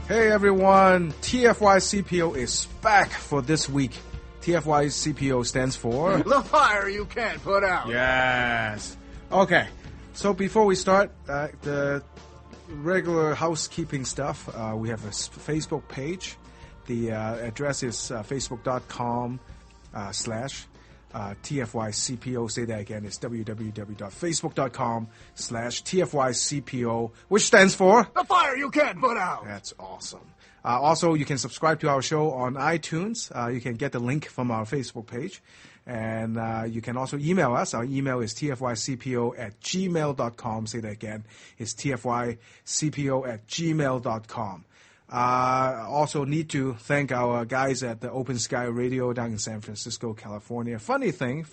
Hey everyone, TFYCPO is back for this week. TFYCPO stands for... The fire you can't put out. Yes. Okay, so before we start, the regular housekeeping stuff, we have a Facebook page. The address is facebook.com/ TFYCPO. Say that again. It's www.facebook.com/TFYCPO, which stands for The fire you can't put out. That's awesome. Also, you can subscribe to our show on iTunes. You can get the link from our Facebook page. And you can also email us. Our email is tfycpo@gmail.com. Say that again. It's tfycpo@gmail.com. Also need to thank our guys at the Open Sky Radio down in San Francisco, California. Funny thing,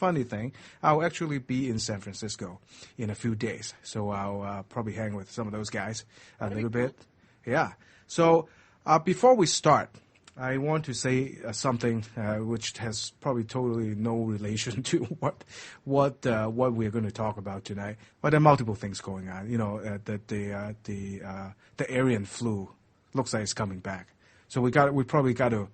I'll actually be in San Francisco in a few days. So I'll probably hang with some of those guys a little bit. Yeah. So before we start, I want to say something which has probably totally no relation to what we're going to talk about tonight. But there are multiple things going on. You know, the Aryan flu looks like it's coming back. So we probably got to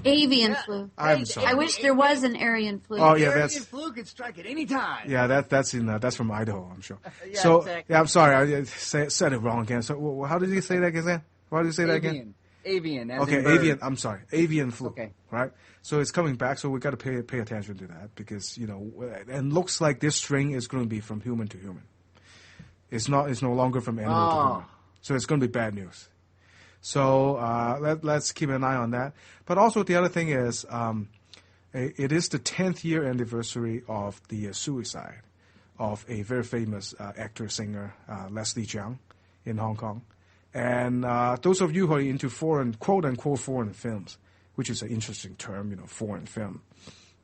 Avian flu. I'm sorry. I wish there was an Aryan flu. Oh yeah, Aryan flu could strike at any time. Yeah, that's from Idaho, I'm sure. Yeah, so exactly. yeah, I'm sorry, I said it wrong again. So how did you say that again? Why did you say that again? Avian. As Okay, in bird. avian. I'm sorry, avian flu. Okay. Right. So it's coming back. So we got to pay attention to that because and looks like this string is going to be from human to human. It's no longer from animal to human. So it's going to be bad news. So let's keep an eye on that. But also the other thing is, it is the 10th year anniversary of the suicide of a very famous actor singer Leslie Cheung in Hong Kong. And those of you who are into foreign, quote unquote, foreign films, which is an interesting term, foreign film,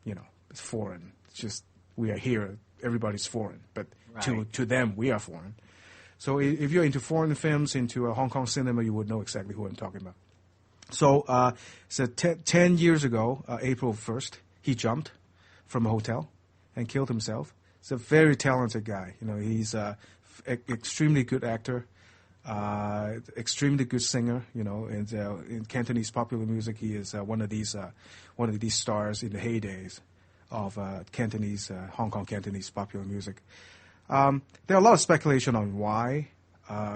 it's foreign. It's just we are here, everybody's foreign, but right. to them we are foreign. So if you're into foreign films, into Hong Kong cinema, you would know exactly who I'm talking about. So 10 years ago, April 1st, he jumped from a hotel and killed himself. He's a very talented guy. He's an extremely good actor, extremely good singer. In Cantonese popular music, he is one of these stars in the heydays of Cantonese, Hong Kong Cantonese popular music. There are a lot of speculation on why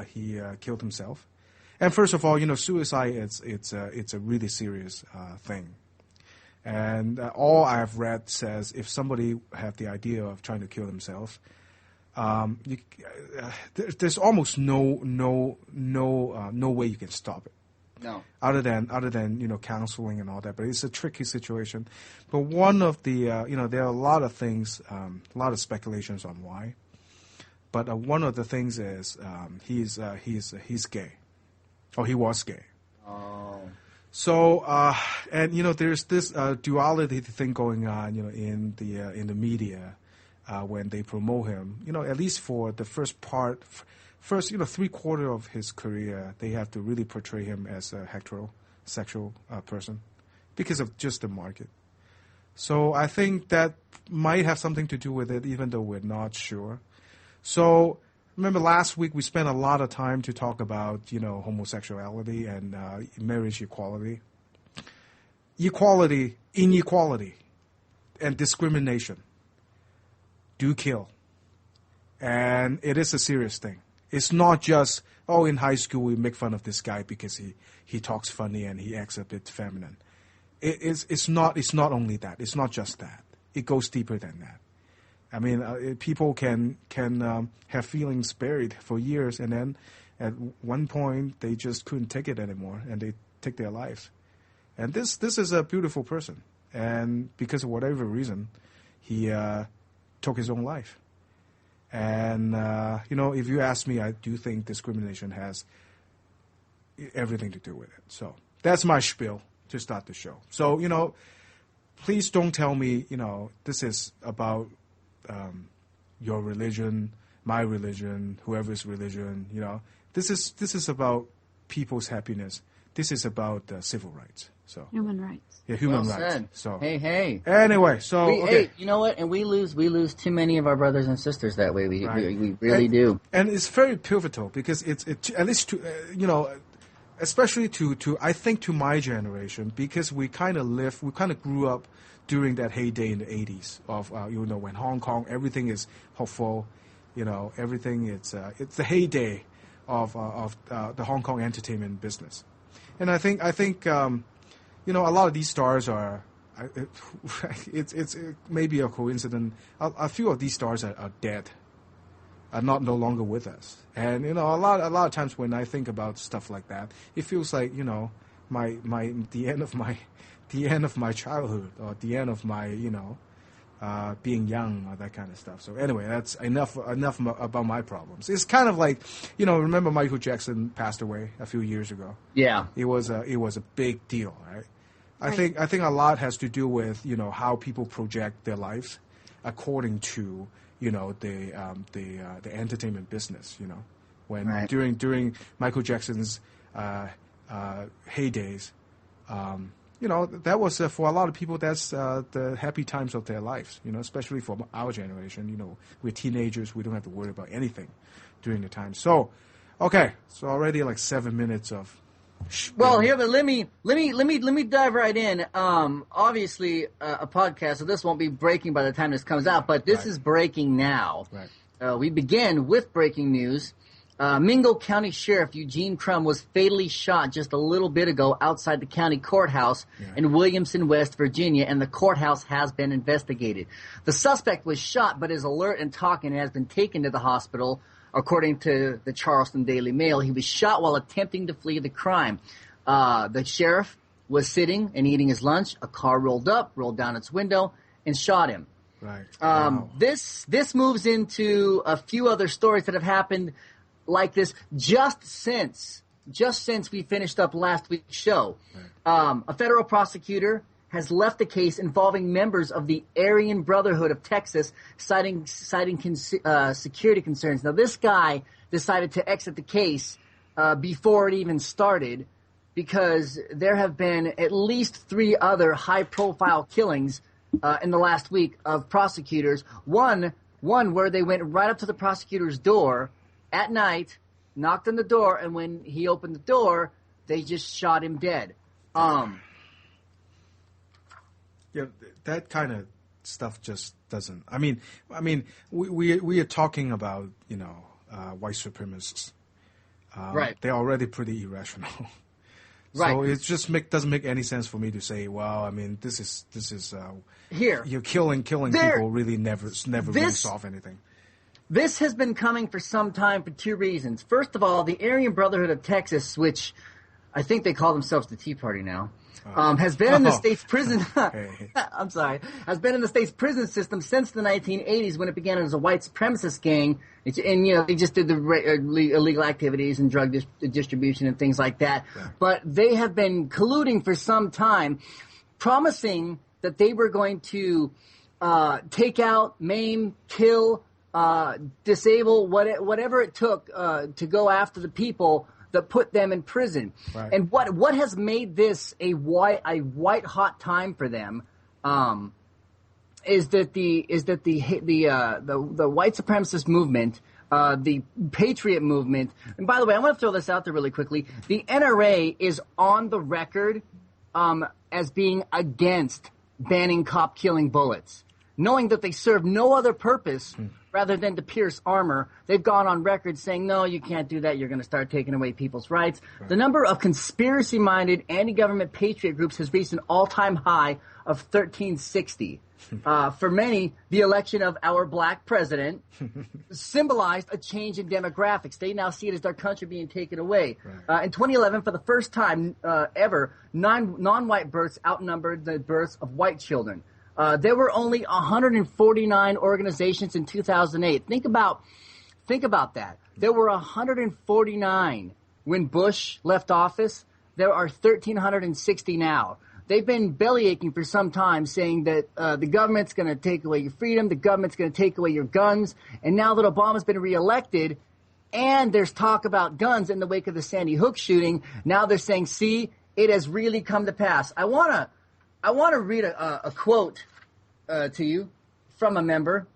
he killed himself. And first of all, suicide it's a really serious thing. And all I have read says if somebody have the idea of trying to kill themselves, there's almost no way you can stop it. No. Other than counseling and all that, but it's a tricky situation. But one of the there are a lot of things, a lot of speculations on why. But one of the things is he's gay, or he was gay. Oh. So and there's this duality thing going on in the media when they promote him. At least for the first 3/4 of his career, they have to really portray him as a heterosexual person because of just the market. So I think that might have something to do with it, even though we're not sure. So remember last week we spent a lot of time to talk about homosexuality and marriage equality, inequality, and discrimination do kill, and it is a serious thing. It's not just in high school we make fun of this guy because he talks funny and he acts a bit feminine. It's not only that. It's not just that. It goes deeper than that. I mean, people can have feelings buried for years, and then at one point they just couldn't take it anymore, and they take their lives. And this is a beautiful person, and because of whatever reason, he took his own life. And if you ask me, I do think discrimination has everything to do with it. So that's my spiel to start the show. So please don't tell me this is about your religion, my religion, whoever's religion. This is about people's happiness. This is about civil rights. So Human rights. yeah, human Well rights. said. So Hey. anyway, so okay. Hey, you know what? And we lose too many of our brothers and sisters that way. We really and, do. And it's very pivotal because it at least to especially to I think to my generation, because we kind of grew up during that heyday in the 80s of when Hong Kong, everything is hopeful, everything it's the heyday of the Hong Kong entertainment business. And I think a lot of these stars are it's maybe a coincidence. A few of these stars are dead, are no longer with us. And a lot of times when I think about stuff like that, it feels like the end of my childhood, or the end of my being young, or that kind of stuff. So anyway, that's enough about my problems. It's kind of like remember Michael Jackson passed away a few years ago. Yeah, it was a big deal, right? I think a lot has to do with how people project their lives according to the entertainment business. When right. during Michael Jackson's heydays, that was for a lot of people, that's the happy times of their lives. Especially for our generation. We're teenagers, we don't have to worry about anything during the time. So, okay, so already like 7 minutes of. Well, here, but let me dive right in. Obviously, a podcast, so this won't be breaking by the time this comes out, but this is breaking now. Right. We begin with breaking news. Mingo County Sheriff Eugene Crum was fatally shot just a little bit ago outside the county courthouse in Williamson, West Virginia, and the courthouse has been investigated. The suspect was shot, but is alert and talking and has been taken to the hospital. According to the Charleston Daily Mail, he was shot while attempting to flee the crime. The sheriff was sitting and eating his lunch. A car rolled down its window, and shot him. Right. Wow. This moves into a few other stories that have happened like this just since we finished up last week's show. Right. A federal prosecutor has left the case involving members of the Aryan Brotherhood of Texas, citing security concerns. Now, this guy decided to exit the case before it even started, because there have been at least 3 other high-profile killings in the last week of prosecutors. One where they went right up to the prosecutor's door at night, knocked on the door, and when he opened the door, they just shot him dead. Yeah, that kind of stuff just doesn't. I mean, we are talking about white supremacists. Right. They're already pretty irrational. Right. So it just doesn't make any sense for me to say, well, I mean, this is here. You're killing people really never really solve anything. This has been coming for some time for 2 reasons. First of all, the Aryan Brotherhood of Texas, which I think they call themselves the Tea Party now, has been in the state's prison. I'm sorry, has been in the state's prison system since the 1980s, when it began as a white supremacist gang, and they just did the illegal activities and drug distribution and things like that. Yeah. But they have been colluding for some time, promising that they were going to take out, maim, kill, disable, whatever it took to go after the people that put them in prison. Right. And what has made this a white hot time for them is that the white supremacist movement, the patriot movement. And by the way, I want to throw this out there really quickly. The NRA is on the record as being against banning cop killing bullets, knowing that they serve no other purpose rather than to pierce armor. They've gone on record saying, no, you can't do that. You're going to start taking away people's rights. Right. The number of conspiracy-minded anti-government patriot groups has reached an all-time high of 1,360. For many, the election of our black president symbolized a change in demographics. They now see it as their country being taken away. Right. In 2011, for the first time ever, non-white births outnumbered the births of white children. There were only 149 organizations in 2008. Think about that. There were 149 when Bush left office. There are 1,360 now. They've been bellyaching for some time, saying that the government's going to take away your freedom, the government's going to take away your guns. And now that Obama's been reelected, and there's talk about guns in the wake of the Sandy Hook shooting. Now they're saying, see, it has really come to pass. I wanna read a quote to you from a member,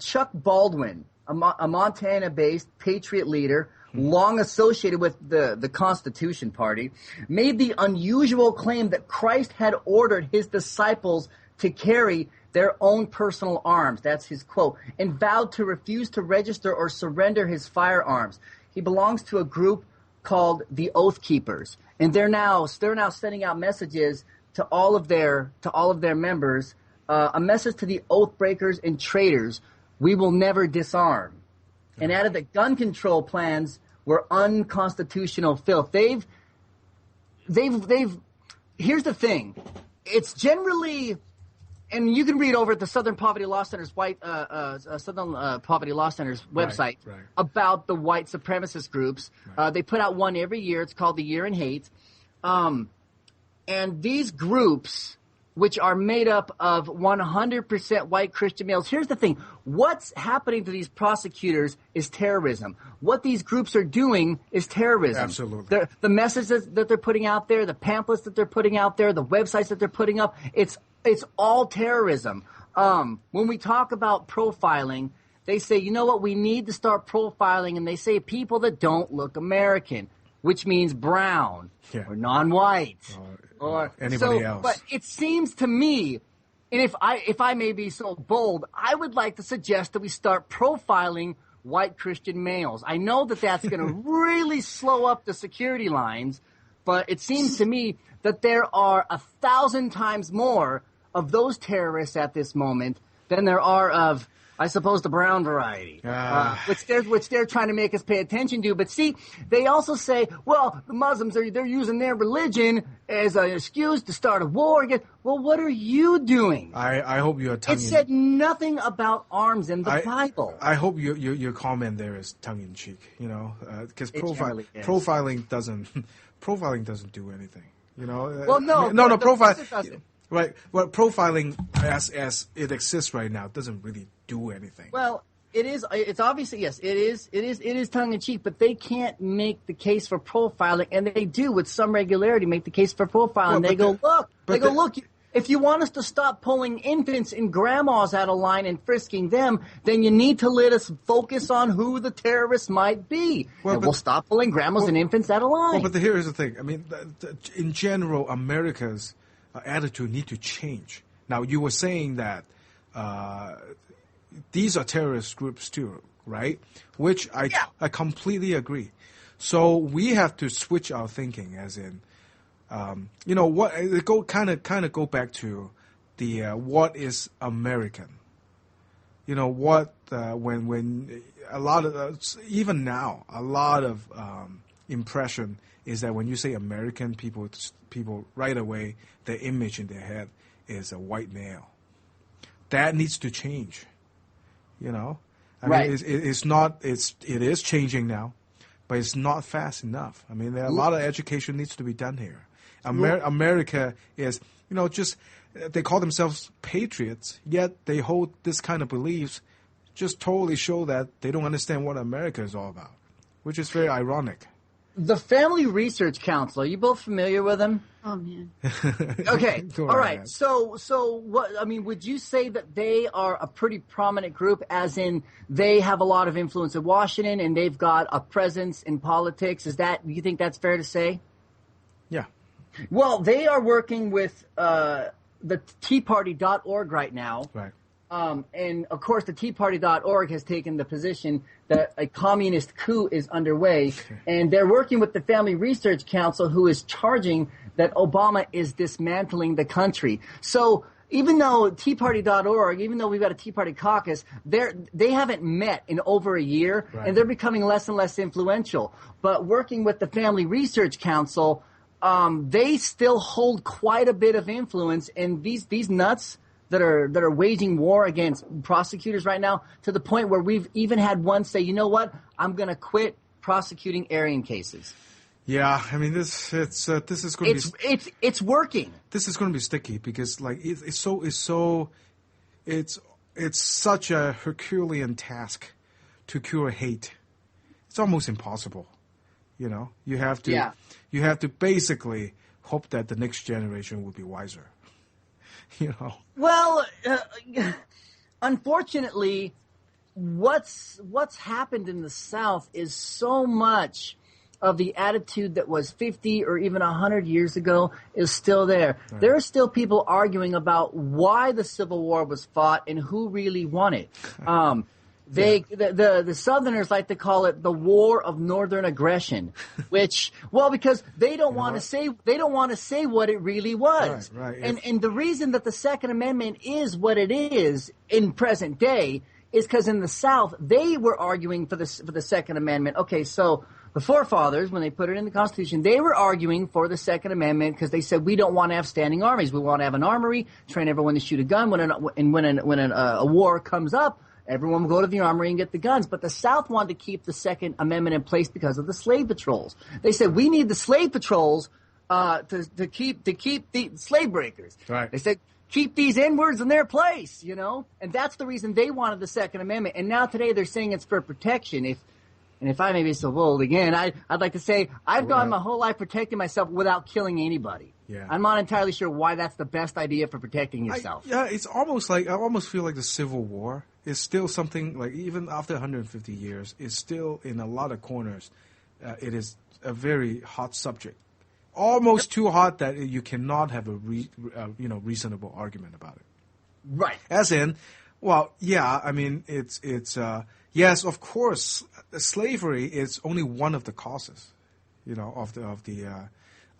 Chuck Baldwin, a Montana-based Patriot leader, long associated with the Constitution Party, made the unusual claim that Christ had ordered his disciples to carry their own personal arms. That's his quote. And vowed to refuse to register or surrender his firearms. He belongs to a group called the Oath Keepers, and they're now sending out messages to all of their members, a message to the oath breakers and traitors: we will never disarm. And added that gun control plans were unconstitutional filth. They've. Here's the thing: it's generally, and you can read over at the Southern Poverty Law Center's Southern Poverty Law Center's website about the white supremacist groups. Right. They put out one every year. It's called the Year in Hate, and these groups, which are made up of 100% white Christian males. Here's the thing. What's happening to these prosecutors is terrorism. What these groups are doing is terrorism. Absolutely. The messages that they're putting out there, the pamphlets that they're putting out there, the websites that they're putting up, it's all terrorism. When we talk about profiling, they say, you know what, we need to start profiling, and they say people that don't look American, which means brown or non-white. Or anybody else. But it seems to me, and if I may be so bold, I would like to suggest that we start profiling white Christian males. I know that that's going to really slow up the security lines, but it seems to me that there are 1,000 times more of those terrorists at this moment than there are of, I suppose, the brown variety, which they're trying to make us pay attention to. But see, they also say, well, the Muslims they're using their religion as an excuse to start a war again. Well, what are you doing? I hope you're tongue. It said nothing about arms in the Bible. I hope your comment there is tongue in cheek. You know, because profiling doesn't do anything. You know. Well, no, profiling. Right. Well, profiling as it exists right now doesn't really do anything. Well, it is. It's obviously, yes, it is tongue in cheek, but they can't make the case for profiling, and they do with some regularity make the case for profiling. Well, look. If you want us to stop pulling infants and grandmas out of line and frisking them, then you need to let us focus on who the terrorists might be. We'll stop pulling grandmas and infants out of line. Well, but here's the thing. I mean, in general, America's attitude need to change. Now, you were saying that these are terrorist groups too, right? Which I completely agree. So we have to switch our thinking, as in, go back to the what is American. You know what? When a lot of even now, a lot of impression is that when you say American, people right away, their image in their head is a white male. That needs to change. You know, I mean, it is changing now, but it's not fast enough. I mean, there are a lot of education needs to be done here. America is, they call themselves patriots, yet they hold this kind of beliefs, just totally show that they don't understand what America is all about, which is very ironic. The Family Research Council, are you both familiar with them? Oh, man. Okay. All right. So what, I mean, would you say that they are a pretty prominent group, as in they have a lot of influence in Washington and they've got a presence in politics? You think that's fair to say? Yeah. Well, they are working with the TeaParty.org right now. Right. And, of course, the TeaParty.org has taken the position that a communist coup is underway, and they're working with the Family Research Council, who is charging that Obama is dismantling the country. So even though TeaParty.org, even though we've got a Tea Party caucus, they haven't met in over a year, and they're becoming less and less influential. But working with the Family Research Council, they still hold quite a bit of influence, and these nuts that are waging war against prosecutors right now, to the point where we've even had one say, you know what, I'm going to quit prosecuting Aryan cases. Yeah, I mean this is going to be it's working. This is going to be sticky because it's such a Herculean task to cure hate. it's almost impossible. You know, you have to Yeah. you have to basically hope that the next generation will be wiser. You know. Well, unfortunately, what's happened in the South is so much of the attitude that was 50 or even 100 years ago is still there. Right. There are still people arguing about why the Civil War was fought and who really won it. The Southerners like to call it the War of Northern Aggression, which, well, because they don't want to say what it really was. Right. And the reason that the Second Amendment is what it is in present day is because in the South they were arguing for the Second Amendment. Okay, so the forefathers, when they put it in the Constitution, they were arguing for the Second Amendment because they said we don't want to have standing armies. We want to have an armory, train everyone to shoot a gun. When a war comes up, everyone will go to the armory and get the guns. But the South wanted to keep the Second Amendment in place because of the slave patrols. They said we need the slave patrols to keep the slave breakers. Right. They said keep these N-words in their place, you know, and that's the reason they wanted the Second Amendment. And now today they're saying it's for protection. If I may be so bold again, I'd like to say I've gone my whole life protecting myself without killing anybody. Yeah. I'm not entirely sure why that's the best idea for protecting yourself. It's almost like I almost feel like the Civil War is still something like even after 150 years, it's still in a lot of corners. It is a very hot subject, almost too hot that you cannot have a reasonable argument about it. Right. As in, well, yeah, I mean, it's yes, of course, slavery is only one of the causes, you know, of the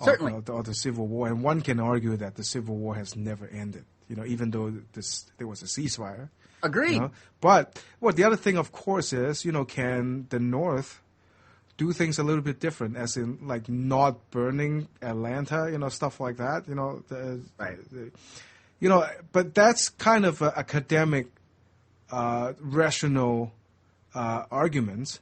Certainly. of the Civil War, and one can argue that the Civil War has never ended, you know, even though there was a ceasefire. Agreed. You know? But the other thing, of course, is, you know, can the North do things a little bit different, as in like not burning Atlanta, you know, stuff like that, you know, Right. You know, but that's kind of academic, rational arguments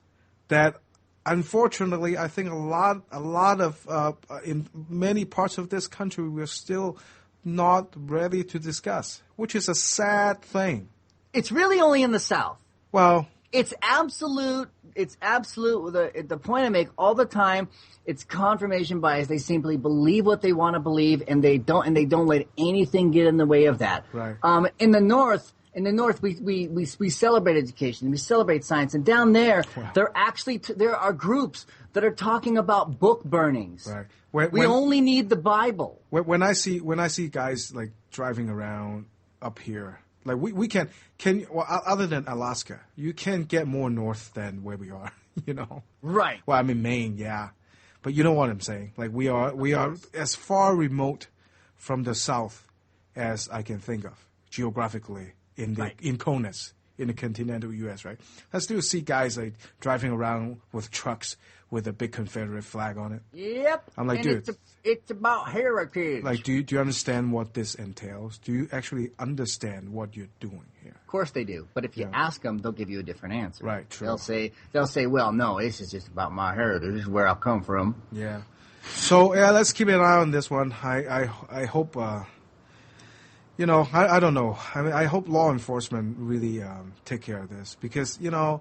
that, unfortunately, I think a lot of in many parts of this country we're still not ready to discuss, which is a sad thing. It's really only in the South. Well, It's absolute. The point I make all the time. It's confirmation bias. They simply believe what they want to believe, and they don't let anything get in the way of that. Right. In the North, we celebrate education, we celebrate science, and down there, Wow. there are groups that are talking about book burnings. Right. We only need the Bible. When I see guys like driving around up here, like we can other than Alaska, you can't get more north than where we are, you know. Right. Well, I mean Maine, yeah, but you know what I'm saying. Like we are as far remote from the South as I can think of geographically in CONUS, in the continental U.S. Right. I still see guys like driving around with trucks with a big Confederate flag on it. Yep. I'm like, and dude, it's about heritage. like, do you understand what this entails? Do you actually understand what you're doing here? Of course they do, but if you ask them, they'll give you a different answer. Right, true. They'll say, well, no, this is just about my heritage. This is where I come from. Yeah. So let's keep an eye on this one. I hope. You know, I don't know. I mean, I hope law enforcement really take care of this because you know,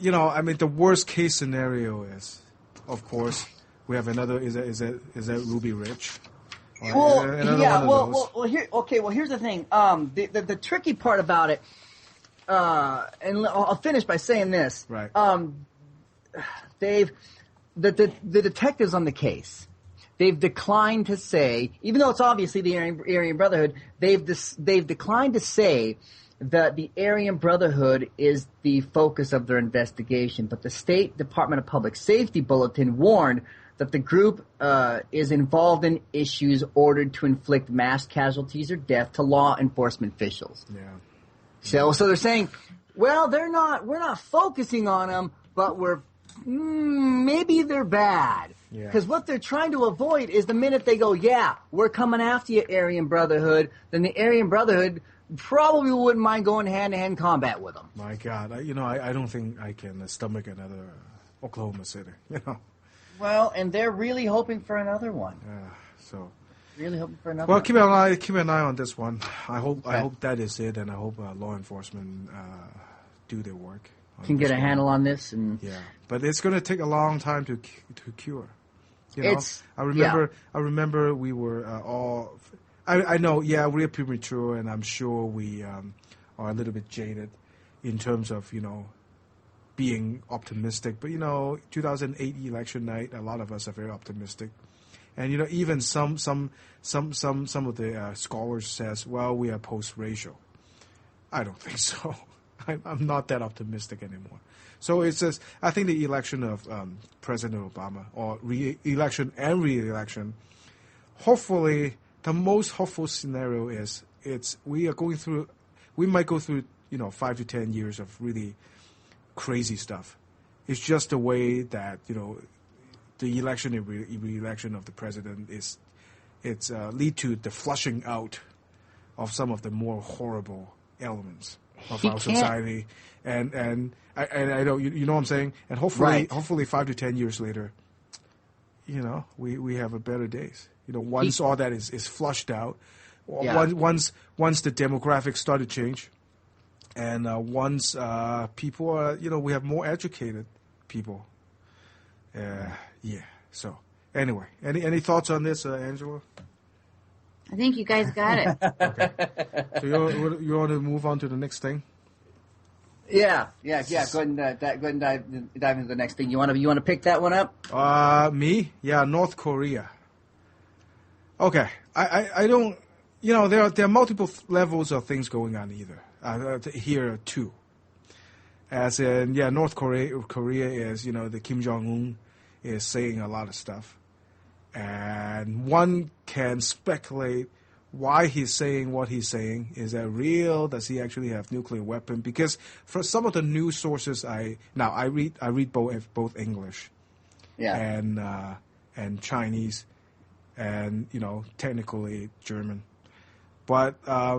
I mean, the worst case scenario is, of course, we have another. Is that Ruby Ridge? Here's the thing. The tricky part about it, and I'll finish by saying this. Right. Dave, the detectives on the case, they've declined to say, even though it's obviously the Aryan Brotherhood, they've declined to say that the Aryan Brotherhood is the focus of their investigation. But the State Department of Public Safety bulletin warned that the group is involved in issues ordered to inflict mass casualties or death to law enforcement officials. Yeah. So they're saying, well, we're not focusing on them, but maybe they're bad. Yeah. Because what they're trying to avoid is the minute they go, yeah, we're coming after you, Aryan Brotherhood, then the Aryan Brotherhood probably wouldn't mind going hand-to-hand combat with them. My God, I don't think I can stomach another Oklahoma City, you know. Well, and they're really hoping for another one. So. Really hoping for another Well, one. keep an eye on this one. I hope that is it, and I hope law enforcement do their work. can get a handle on this. And yeah, but it's going to take a long time to cure. You know, I remember we were all. I know, yeah, we're premature, and I'm sure we are a little bit jaded in terms of being optimistic. But 2008 election night, a lot of us are very optimistic, and even some of the scholars says, well, we are post-racial. I don't think so. I'm not that optimistic anymore. So it's just, I think the election of President Obama, or re-election and re-election, hopefully the most hopeful scenario is we might go through 5 to 10 years of really crazy stuff. It's just the way that the election and re-election of the president it's lead to the flushing out of some of the more horrible elements of our society, and I know you know what I'm saying, and hopefully 5 to 10 years later, we have a better days. Once all that is flushed out, once the demographics start to change, and once people are we have more educated people. So anyway, any thoughts on this, Angela? I think you guys got it. Okay. So you want to move on to the next thing? Yeah. Go ahead and dive into the next thing. You want to pick that one up? Me? Yeah, North Korea. Okay, I don't. There are multiple levels of things going on here too. As in, North Korea is the Kim Jong-un is saying a lot of stuff. And one can speculate why he's saying what he's saying. Is that real? Does he actually have nuclear weapon? Because for some of the news sources, I read both English, and Chinese, and technically German. But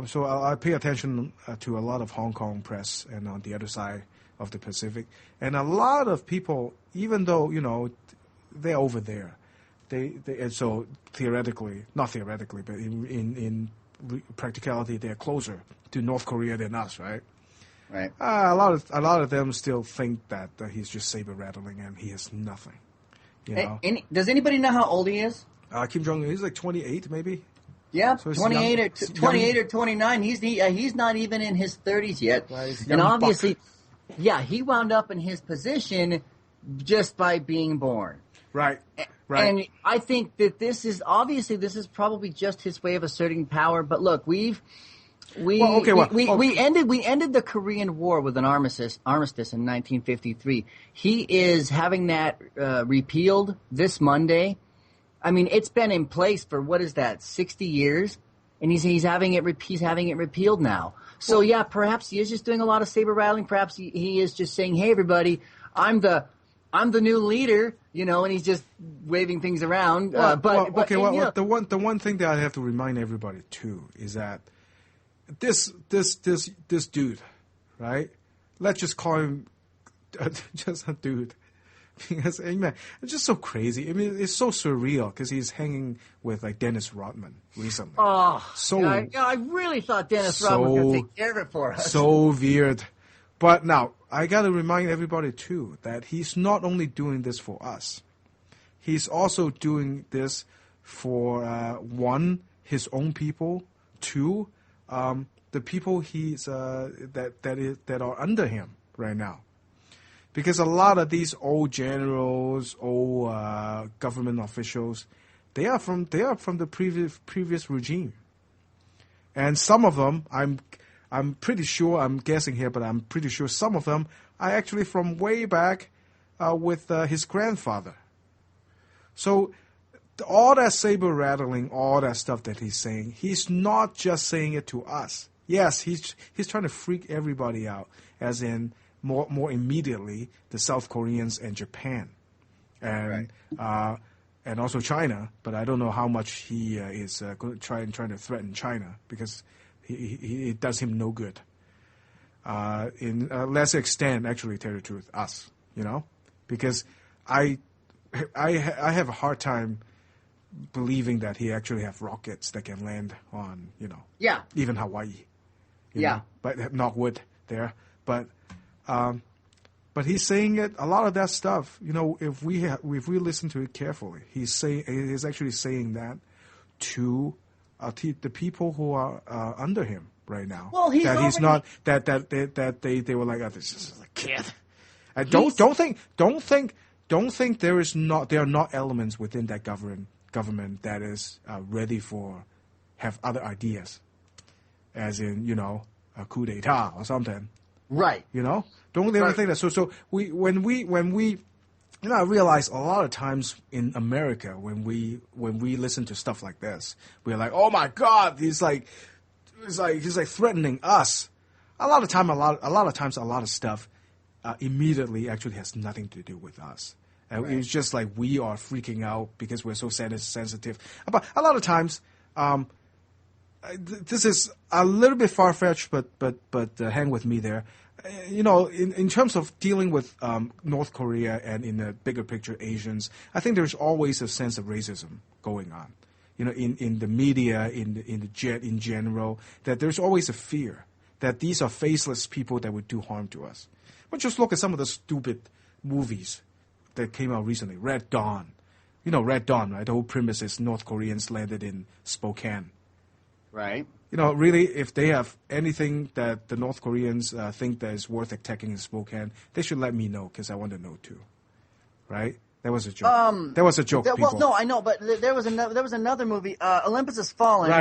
so I pay attention to a lot of Hong Kong press and on the other side of the Pacific, and a lot of people, even though they're over there. And so theoretically, not theoretically, but in practicality, they're closer to North Korea than us, right? Right. A lot of them still think that he's just saber rattling and he has nothing. Does anybody know how old he is? Kim Jong Un, he's like 28, maybe. Yeah, so 28 or 29. He's not even in his 30s yet, and obviously, he wound up in his position just by being born. Right. And I think that this is probably just his way of asserting power. But look, we ended the Korean War with an armistice in 1953. He is having that repealed this Monday. I mean, it's been in place for 60 years, and he's having it repealed now. So perhaps he is just doing a lot of saber rattling. Perhaps he is just saying, "Hey, everybody, I'm the new leader," and he's just waving things around. The one thing that I have to remind everybody too is that this dude, right? Let's just call him just a dude, because man, it's just so crazy. I mean, it's so surreal because he's hanging with like Dennis Rodman recently. I really thought Dennis Rodman was going to take care of it for us. So weird. But now, I got to remind everybody, too, that he's not only doing this for us. He's also doing this for, one, his own people, two, the people that are under him right now. Because a lot of these old generals, old government officials, they are from the previous regime. And some of them, I'm pretty sure, I'm guessing here, but I'm pretty sure some of them are actually from way back with his grandfather. So all that saber rattling, all that stuff that he's saying, he's not just saying it to us. Yes, he's trying to freak everybody out, as in more immediately the South Koreans and Japan, and and also China. But I don't know how much he is trying to threaten China, because it does him no good. In a lesser extent, actually, tell the truth, us, because I have a hard time believing that he actually have rockets that can land on, even Hawaii. But knock wood there. But But he's saying it, a lot of that stuff, if we listen to it carefully, he's actually saying that to the people who are under him right now. Well, he's that he's not that they were like, oh, this is a kid. Don't think there are not elements within that government that is ready have other ideas, as in a coup d'état or something. Right. Don't ever think that. So when we I realize a lot of times in America when we listen to stuff like this, we're like, oh my God, he's like threatening us. A lot of times, a lot of stuff immediately actually has nothing to do with us. Right. It's just like we are freaking out because we're so sensitive. But a lot of times, this is a little bit far-fetched, but hang with me there. In terms of dealing with North Korea and in the bigger picture Asians, I think there's always a sense of racism going on. In the media, in general, that there's always a fear that these are faceless people that would do harm to us. But just look at some of the stupid movies that came out recently. Red Dawn. Red Dawn, right? The whole premise is North Koreans landed in Spokane. Right. Really, if they have anything that the North Koreans think that is worth attacking in Spokane, they should let me know because I want to know too. Right? That was a joke. That was a joke, people. Well, no, I know, but there was another movie, Olympus Has Fallen,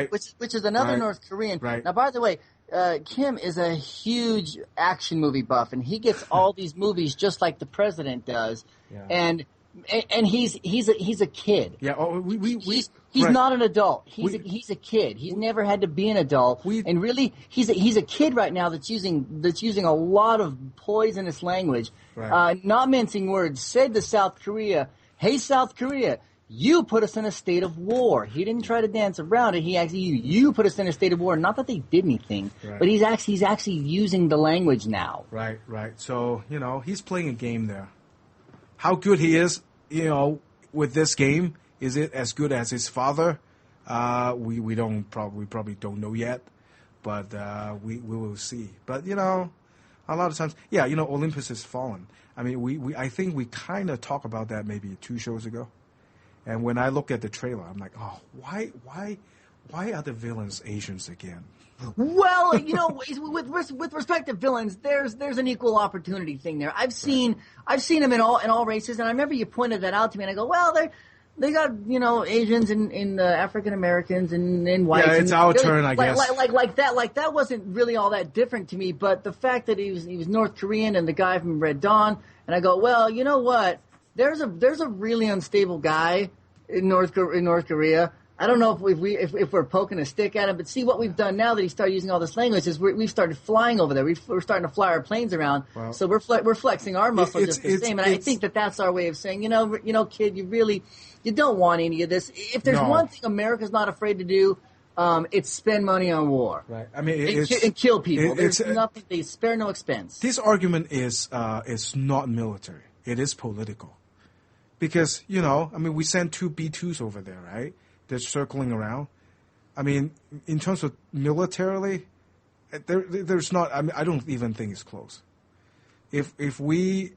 which is another North Korean. Right. Now, by the way, Kim is a huge action movie buff, and he gets all these movies just like the president does, and he's a kid. Yeah. Oh, he's not an adult. He's a kid. He's never had to be an adult, and really, he's a kid right now that's using a lot of poisonous language. Right. Not mincing words. Said to South Korea, "Hey, South Korea, you put us in a state of war." He didn't try to dance around it. He actually, you put us in a state of war. Not that they did anything, but he's actually using the language now. Right. So he's playing a game there. How good he is, with this game, is it as good as his father? We probably don't know yet, but we will see. But a lot of times, Olympus Has Fallen. I mean, I think we kind of talked about that maybe 2 shows ago. And when I look at the trailer, I'm like, oh, why are the villains Asians again? Well, with respect to villains, there's an equal opportunity thing there. I've seen them in all races, and I remember you pointed that out to me, and I go, well, they got Asians and African Americans and whites. Yeah, it's our turn, I guess. Like that wasn't really all that different to me. But the fact that he was North Korean and the guy from Red Dawn, and I go, well, you know what? There's a really unstable guy in North Korea. I don't know if we're poking a stick at him, but see what we've done now that he started using all this language is we've started flying over there. We're starting to fly our planes around, so we're flexing our muscles just the same. And I think that's our way of saying, kid, you don't want any of this. If there's one thing America's not afraid to do, it's spend money on war. Right. I mean, and kill people. There's nothing. They spare no expense. This argument is not military. It is political, because we sent 2 B-2s over there, right? They're circling around. I mean, in terms of militarily, there's not. I mean, I don't even think it's close. If we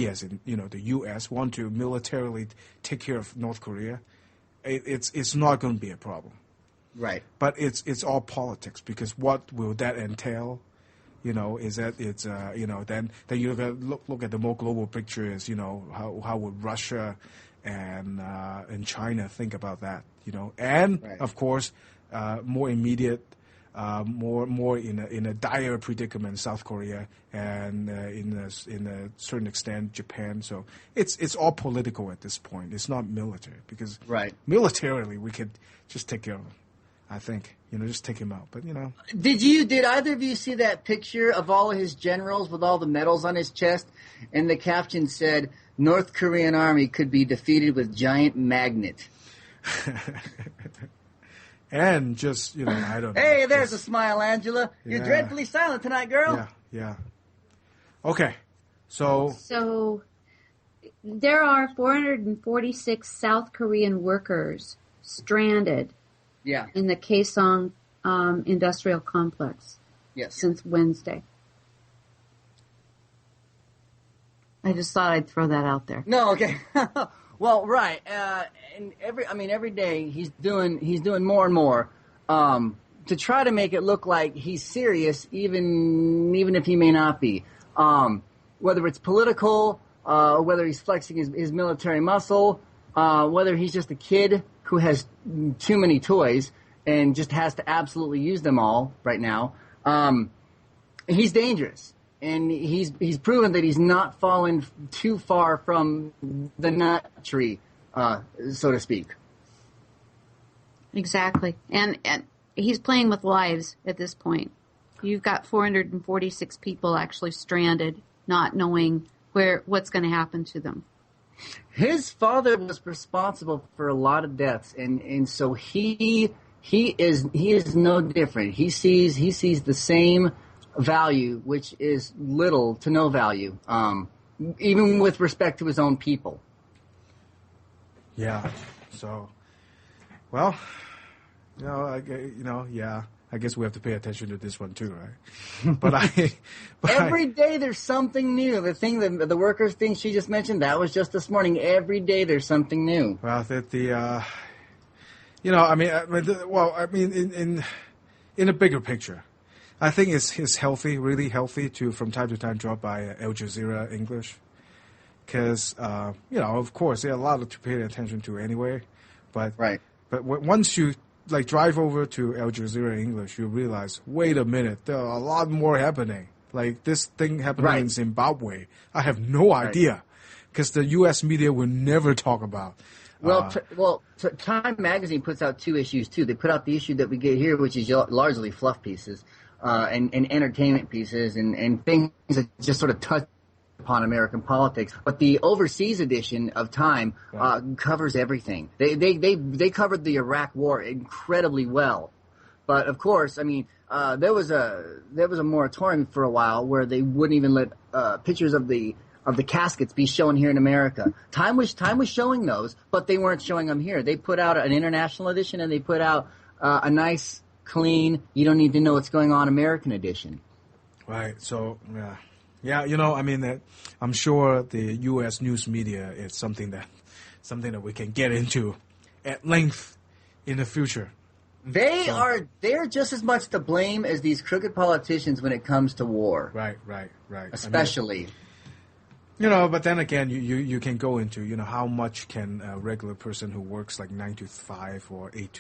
as in the U.S. want to militarily take care of North Korea, it's not going to be a problem. Right. But it's all politics, because what will that entail? Is that it's then you look at the more global picture. Is how would Russia and China think about that? And right. Of course, more immediate, more in a dire predicament, South Korea, and in a certain extent, Japan. So it's all political at this point. It's not military, because militarily we could just take care of them. I think just take him out. But did either of you see that picture of all of his generals with all the medals on his chest, and the caption said, "North Korean army could be defeated with giant magnet." And just I don't know. Hey, there's a smile, Angela. You're dreadfully silent tonight, girl. Yeah. Okay, so there are 446 South Korean workers stranded. Yeah. In the Kaesong industrial complex. Yes. Since Wednesday. I just thought I'd throw that out there. No, okay. Well, right. And every day he's doing more and more to try to make it look like he's serious, even if he may not be. Whether it's political, whether he's flexing his military muscle, whether he's just a kid who has too many toys and just has to absolutely use them all right now. He's dangerous. And he's proven that he's not fallen too far from the nut tree, so to speak. Exactly. And he's playing with lives at this point. You've got 446 people actually stranded, not knowing what's going to happen to them. His father was responsible for a lot of deaths, and so he is no different. He sees the same value, which is little to no value, even with respect to his own people. Yeah. So, well, I guess we have to pay attention to this one too, right? But every day there's something new. The thing, the workers thing she just mentioned, that was just this morning. Every day there's something new. Well, in a bigger picture, I think it's healthy, really healthy to from time to time drop by Al Jazeera English, because of course there are a lot to pay attention to anyway, but right. But once you drive over to Al Jazeera English, you realize, wait a minute, there are a lot more happening. Like this thing happening in Zimbabwe, I have no idea, because the U.S. media will never talk about. Time Magazine puts out 2 issues too. They put out the issue that we get here, which is largely fluff pieces. And entertainment pieces and things that just sort of touch upon American politics. But the overseas edition of Time covers everything. They covered the Iraq War incredibly well. But of course, there was a moratorium for a while where they wouldn't even let pictures of the caskets be shown here in America. Time was showing those, but they weren't showing them here. They put out an international edition, and they put out a nice, clean, you don't need to know what's going on American edition. Right. So, that I'm sure the U.S. news media is something that we can get into at length in the future. They're just as much to blame as these crooked politicians when it comes to war. Right. Especially. But then again, you can go into, how much can a regular person who works like 9 to 5 or 8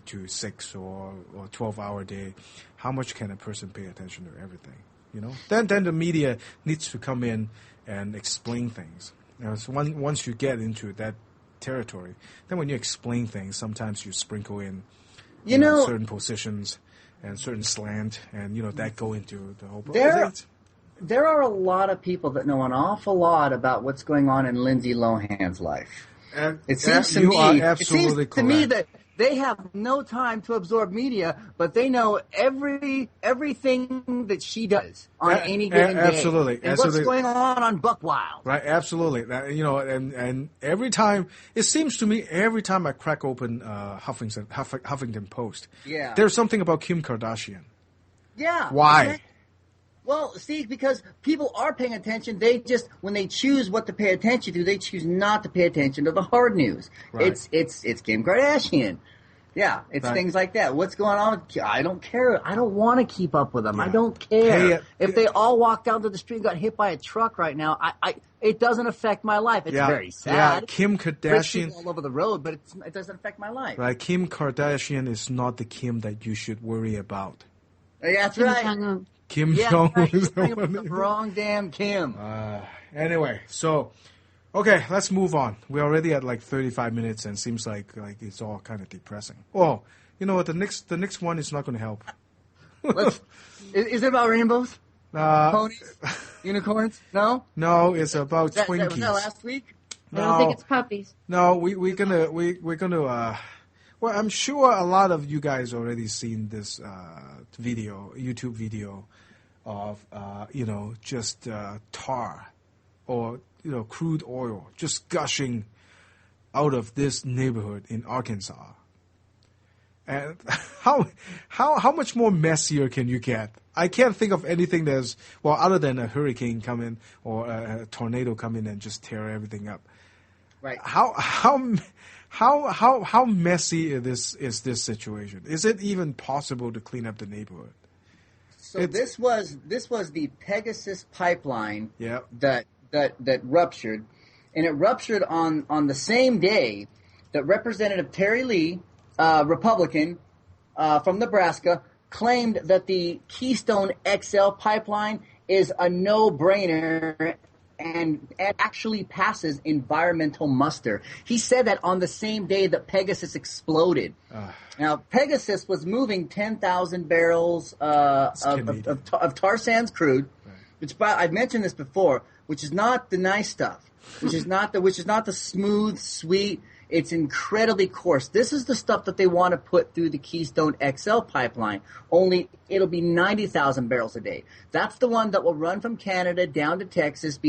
to 6 or 12-hour day, how much can a person pay attention to everything? Then the media needs to come in and explain things. So once you get into that territory, then when you explain things, sometimes you sprinkle in certain positions and certain slant, and that go into the whole process. There are a lot of people that know an awful lot about what's going on in Lindsay Lohan's life. It seems to me that they have no time to absorb media, but they know everything that she does on any given day. Absolutely. And what's going on Buck Wild. Right, absolutely. And every time, it seems to me, every time I crack open Huffington Post, there's something about Kim Kardashian. Yeah. Why? Exactly. Well, see, because people are paying attention, when they choose what to pay attention to, they choose not to pay attention to the hard news. Right. It's Kim Kardashian. Yeah, it's things like that. What's going on? I don't care. I don't want to keep up with them. Yeah. I don't care. If they all walked down to the street and got hit by a truck right now, it doesn't affect my life. It's very sad. Yeah, Kim Kardashian all over the road, but it doesn't affect my life. Right, Kim Kardashian is not the Kim that you should worry about. Yeah, that's right. Kim Jong is the wrong damn Kim. Anyway, so okay, let's move on. We're already at like 35 minutes, and seems like it's all kind of depressing. Oh, you know what? The next one is not going to help. Is it about rainbows? Ponies? Unicorns? No. No, it's about Twinkies. Was that last week? No. I don't think it's puppies. No, we're gonna. Well, I'm sure a lot of you guys already seen this YouTube video of just tar or crude oil just gushing out of this neighborhood in Arkansas. And how much more messier can you get? I can't think of anything that's, well, other than a hurricane coming or a tornado come in and just tear everything up. Right. How messy is this situation? Is it even possible to clean up the neighborhood? So this was the Pegasus pipeline Yeah. that ruptured, and it ruptured on the same day that Representative Terry Lee, Republican from Nebraska, claimed that the Keystone XL pipeline is a no-brainer and actually passes environmental muster. He said that on the same day that Pegasus exploded. Now, Pegasus was moving 10,000 barrels of tar sands crude, which I've mentioned this before, which is not the nice stuff, which is not the smooth, sweet. It's incredibly coarse. This is the stuff that they want to put through the Keystone XL pipeline, only it'll be 90,000 barrels a day. That's the one that will run from Canada down to Texas,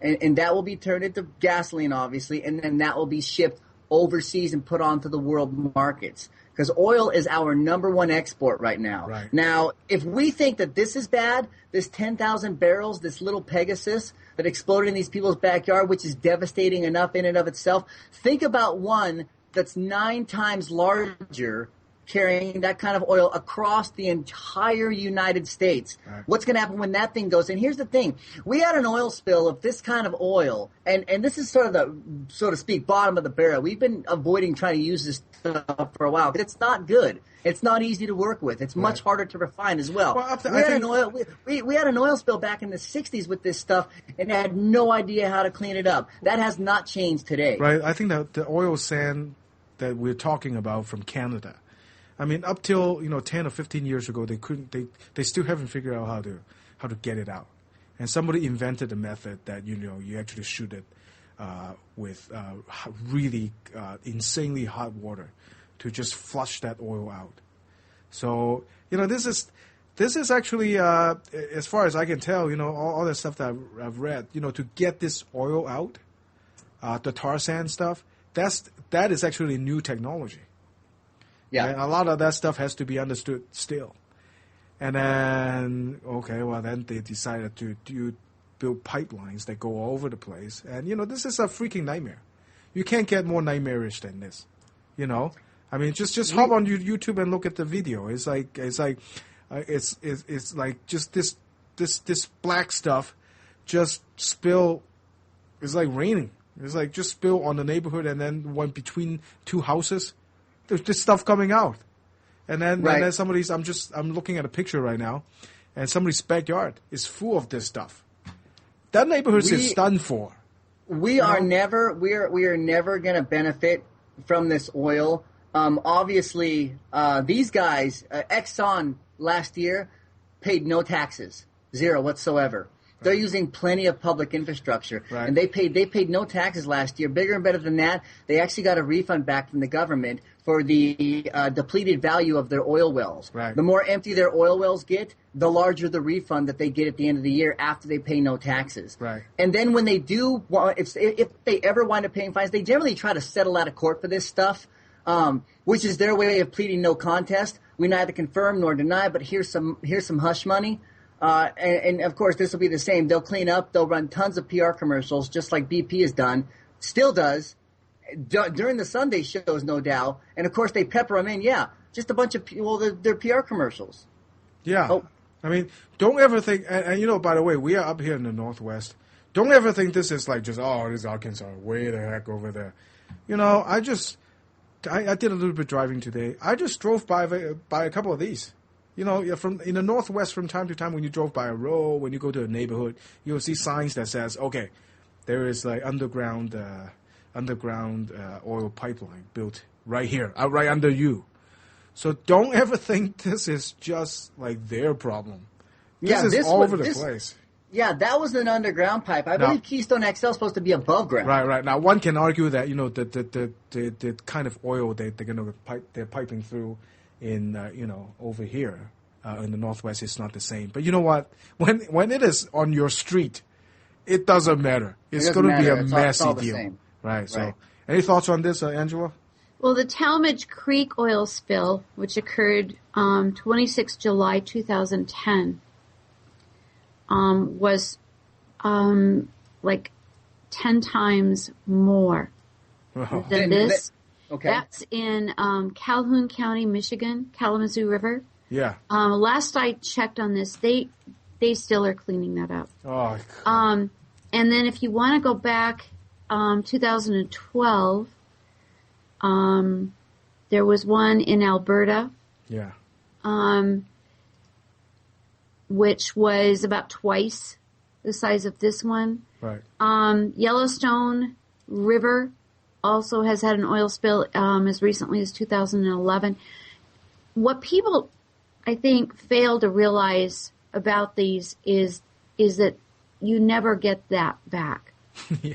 and that will be turned into gasoline, obviously, and then that will be shipped overseas and put onto the world markets. Because oil is our number one export right now. Right. Now, if we think that this is bad, this 10,000 barrels, this little Pegasus that exploded in these people's backyard, which is devastating enough in and of itself, think about one that's 9 times larger carrying that kind of oil across the entire United States. Right. What's going to happen when that thing goes? And here's the thing. We had an oil spill of this kind of oil, and this is sort of the, so to speak, bottom of the barrel. We've been avoiding trying to use this stuff for a while, but it's not good. It's not easy to work with. It's much harder to refine as well. We had an oil spill back in the 60s with this stuff and had no idea how to clean it up. That has not changed today. Right. I think that the oil sand that we're talking about from Canada, I mean, up till 10 or 15 years ago, they still haven't figured out how to get it out. And somebody invented a method that you actually shoot it with really insanely hot water to just flush that oil out. So this is actually as far as I can tell, all the stuff that I've read, to get this oil out, the tar sand stuff, that is actually new technology. Yeah. And a lot of that stuff has to be understood still. And then, then they decided to build pipelines that go all over the place. And, this is a freaking nightmare. You can't get more nightmarish than this, I mean, just hop on YouTube and look at the video. It's like just this black stuff just spill. It's like raining. It's like just spill on the neighborhood, and then one between two houses. There's this stuff coming out, and then somebody's. I'm looking at a picture right now, and somebody's backyard is full of this stuff. That neighborhood is done for. We are never going to benefit from this oil. Obviously, these guys, Exxon last year paid no taxes, zero whatsoever. They're using plenty of public infrastructure, and they paid no taxes last year. Bigger and better than that, they actually got a refund back from the government for the depleted value of their oil wells. Right. The more empty their oil wells get, the larger the refund that they get at the end of the year after they pay no taxes. Right. And then when they do, if they ever wind up paying fines, they generally try to settle out of court for this stuff, which is their way of pleading no contest. We neither confirm nor deny, but here's some hush money. And of course, this will be the same. They'll clean up. They'll run tons of PR commercials, just like BP has done, still does, during the Sunday shows, no doubt. And of course, they pepper them in. Yeah, just a bunch of they're PR commercials. Yeah, I mean, don't ever think. And by the way, we are up here in the Northwest. Don't ever think this is like just this is Arkansas, way the heck over there. I did a little bit driving today. I just drove by a couple of these. In the Northwest, from time to time, when you drove by a road, when you go to a neighborhood, you'll see signs that says, okay, there is like underground oil pipeline built right here, right under you. So don't ever think this is just like their problem. This is all over the place. Yeah, that was an underground pipe. I believe Keystone XL is supposed to be above ground. Right. Now one can argue that the kind of oil they're piping through in over here in the Northwest is not the same. But you know what? When it is on your street, it doesn't matter. It's going to be a messy deal. Right. So, any thoughts on this, Angela? Well, the Talmadge Creek oil spill, which occurred 26 July 2010, was like 10 times more than this. Okay. That's in Calhoun County, Michigan, Kalamazoo River. Yeah. Last I checked on this, they still are cleaning that up. Oh. And then if you want to go back, 2012, there was one in Alberta. Yeah. Which was about twice the size of this one. Right. Yellowstone River also has had an oil spill as recently as 2011. What people, I think, fail to realize about these is that you never get that back. Yeah.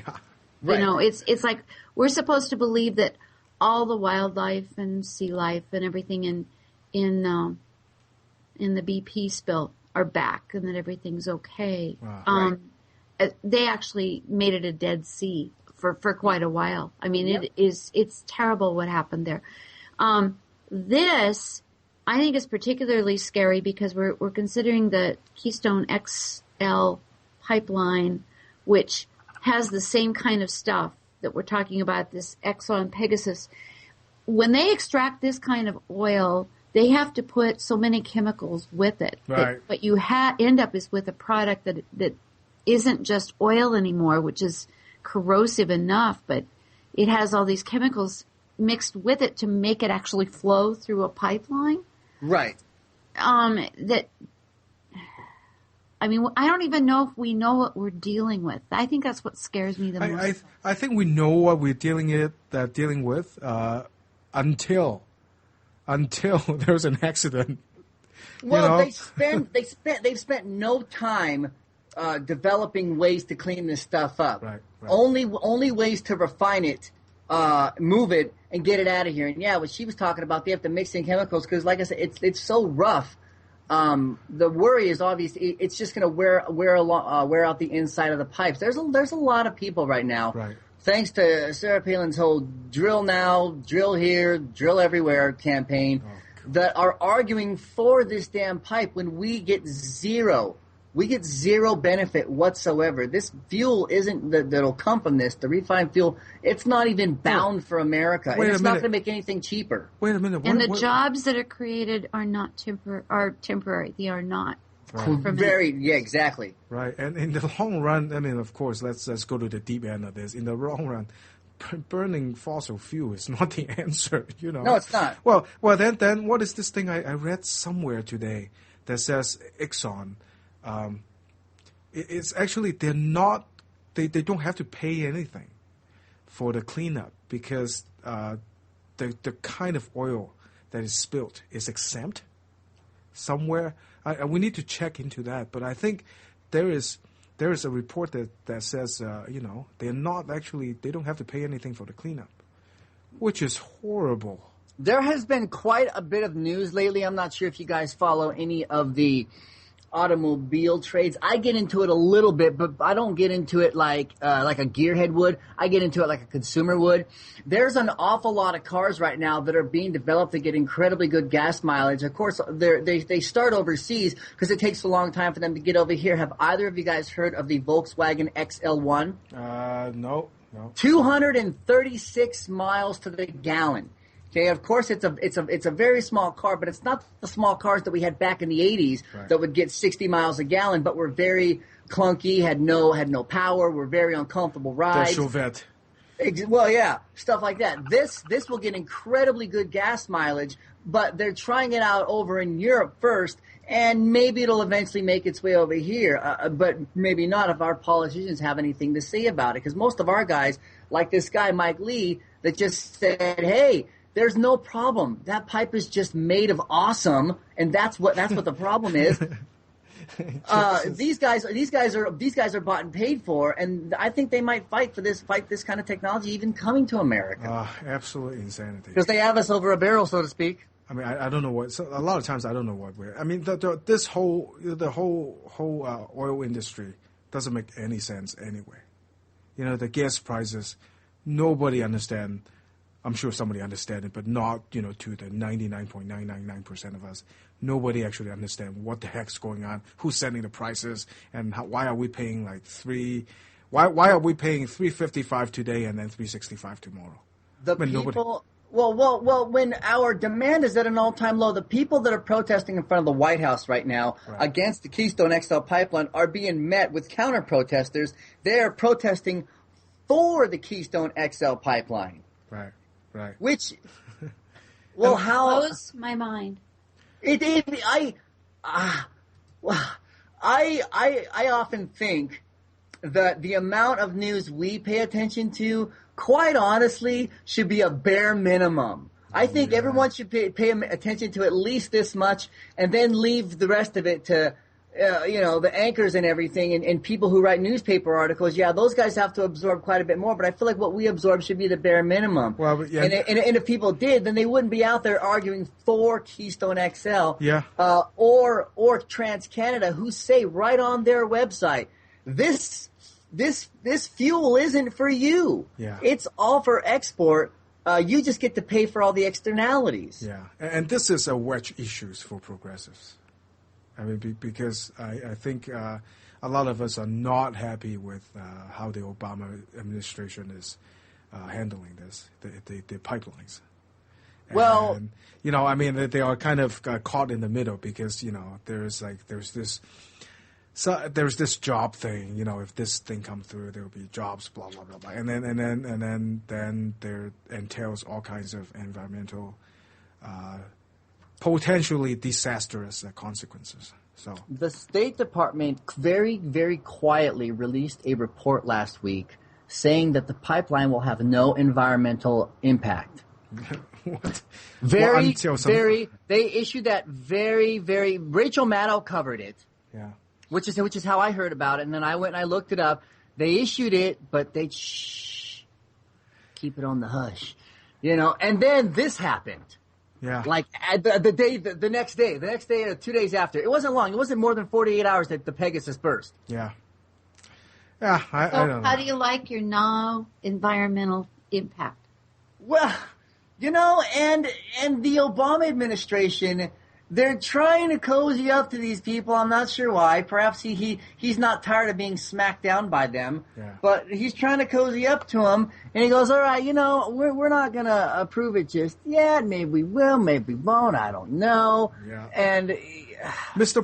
Right. You know, it's like we're supposed to believe that all the wildlife and sea life and everything in the BP spill are back and that everything's okay. Wow. They actually made it a dead sea for quite a while. I mean, Yep. it's terrible what happened there. This, I think, is particularly scary because we're considering the Keystone XL pipeline, which has the same kind of stuff that we're talking about, this Exxon Pegasus. When they extract this kind of oil, they have to put so many chemicals with it. Right. But you end up is with a product that isn't just oil anymore, which is corrosive enough, but it has all these chemicals mixed with it to make it actually flow through a pipeline. Right. I mean, I don't even know if we know what we're dealing with. I think that's what scares me the most. I think we know what we're dealing with until there's an accident. Well, you know? they've spent no time developing ways to clean this stuff up. Right. Only ways to refine it, move it, and get it out of here. And yeah, what she was talking about, they have to mix in chemicals because, like I said, it's so rough. The worry is obviously it's just going to wear out the inside of the pipes. There's a lot of people right now, Right. thanks to Sarah Palin's whole drill now, drill here, drill everywhere campaign, that are arguing for this damn pipe when we get zero benefit whatsoever. This fuel isn't that'll come from this. The refined fuel, it's not even bound for America. Wait And a it's not minute. going to make anything cheaper. Wait a minute. And the jobs that are created are not temporary. They are not. Exactly. Right, and in the long run, I mean, of course, let's go to the deep end of this. In the long run, burning fossil fuel is not the answer. You know. No, it's not. Well, then what is this thing I read somewhere today that says Exxon? It's actually they're not. They don't have to pay anything for the cleanup because the kind of oil that is spilled is exempt somewhere. We need to check into that, but I think there is a report that says they're not actually, they don't have to pay anything for the cleanup, which is horrible. There has been quite a bit of news lately. I'm not sure if you guys follow any of the automobile trades. I get into it a little bit, but I don't get into it like a gearhead would. I get into it like a consumer would. There's an awful lot of cars right now that are being developed that get incredibly good gas mileage. Of course, they start overseas because it takes a long time for them to get over here. Have either of you guys heard of the Volkswagen XL1? No. 236 miles to the gallon. Okay, of course it's a very small car, but it's not the small cars that we had back in the 80s that would get 60 miles a gallon, but were very clunky, had no power, were very uncomfortable rides. The Chevette. Well, yeah, stuff like that. This will get incredibly good gas mileage, but they're trying it out over in Europe first, and maybe it'll eventually make its way over here, but maybe not if our politicians have anything to say about it, because most of our guys, like this guy Mike Lee, that just said, hey, there's no problem. That pipe is just made of awesome, and that's what the problem is. These guys are bought and paid for, and I think they might fight this kind of technology even coming to America. Absolute insanity. Because they have us over a barrel, so to speak. I mean, I don't know what. So a lot of times I don't know what we're. I mean, the whole oil industry doesn't make any sense anyway. You know, the gas prices, nobody understands I'm sure somebody understands it, but not, to the 99.999% of us. Nobody actually understands what the heck's going on, who's setting the prices, and why are we paying like why are we paying $3.55 today and then $3.65 tomorrow? Well, when our demand is at an all-time low, the people that are protesting in front of the White House right now against the Keystone XL pipeline are being met with counter-protesters. They are protesting for the Keystone XL pipeline. Right. Which, well, how... blows my mind. I often think that the amount of news we pay attention to, quite honestly, should be a bare minimum. I think everyone should pay attention to at least this much, and then leave the rest of it to, the anchors and everything, and people who write newspaper articles. Yeah, those guys have to absorb quite a bit more, but I feel like what we absorb should be the bare minimum. Well, yeah. And if people did, then they wouldn't be out there arguing for Keystone XL, or TransCanada, who say right on their website, this fuel isn't for you. Yeah. It's all for export. You just get to pay for all the externalities. Yeah, and this is a wedge issue for progressives. I mean, because I think a lot of us are not happy with how the Obama administration is handling this, the pipelines. Well, and, they are kind of caught in the middle because, there's this job thing, if this thing comes through, there will be jobs, blah blah blah blah, and then there entails all kinds of environmental, potentially disastrous consequences. So the State Department very, very quietly released a report last week saying that the pipeline will have no environmental impact. What? They issued that very, Rachel Maddow covered it. Yeah. Which is how I heard about it, and then I went and I looked it up. They issued it, but they keep it on the hush, And then this happened. Yeah. Like the next day, or 2 days after. It wasn't long. It wasn't more than 48 hours that the Pegasus burst. Yeah. Yeah. I don't know. How do you like your no environmental impact? Well, and the Obama administration. They're trying to cozy up to these people. I'm not sure why. Perhaps he's not tired of being smacked down by them. Yeah. But he's trying to cozy up to them. And he goes, all right, we're not going to approve it just yet. Maybe we will, maybe we won't. I don't know. Yeah. And Mr.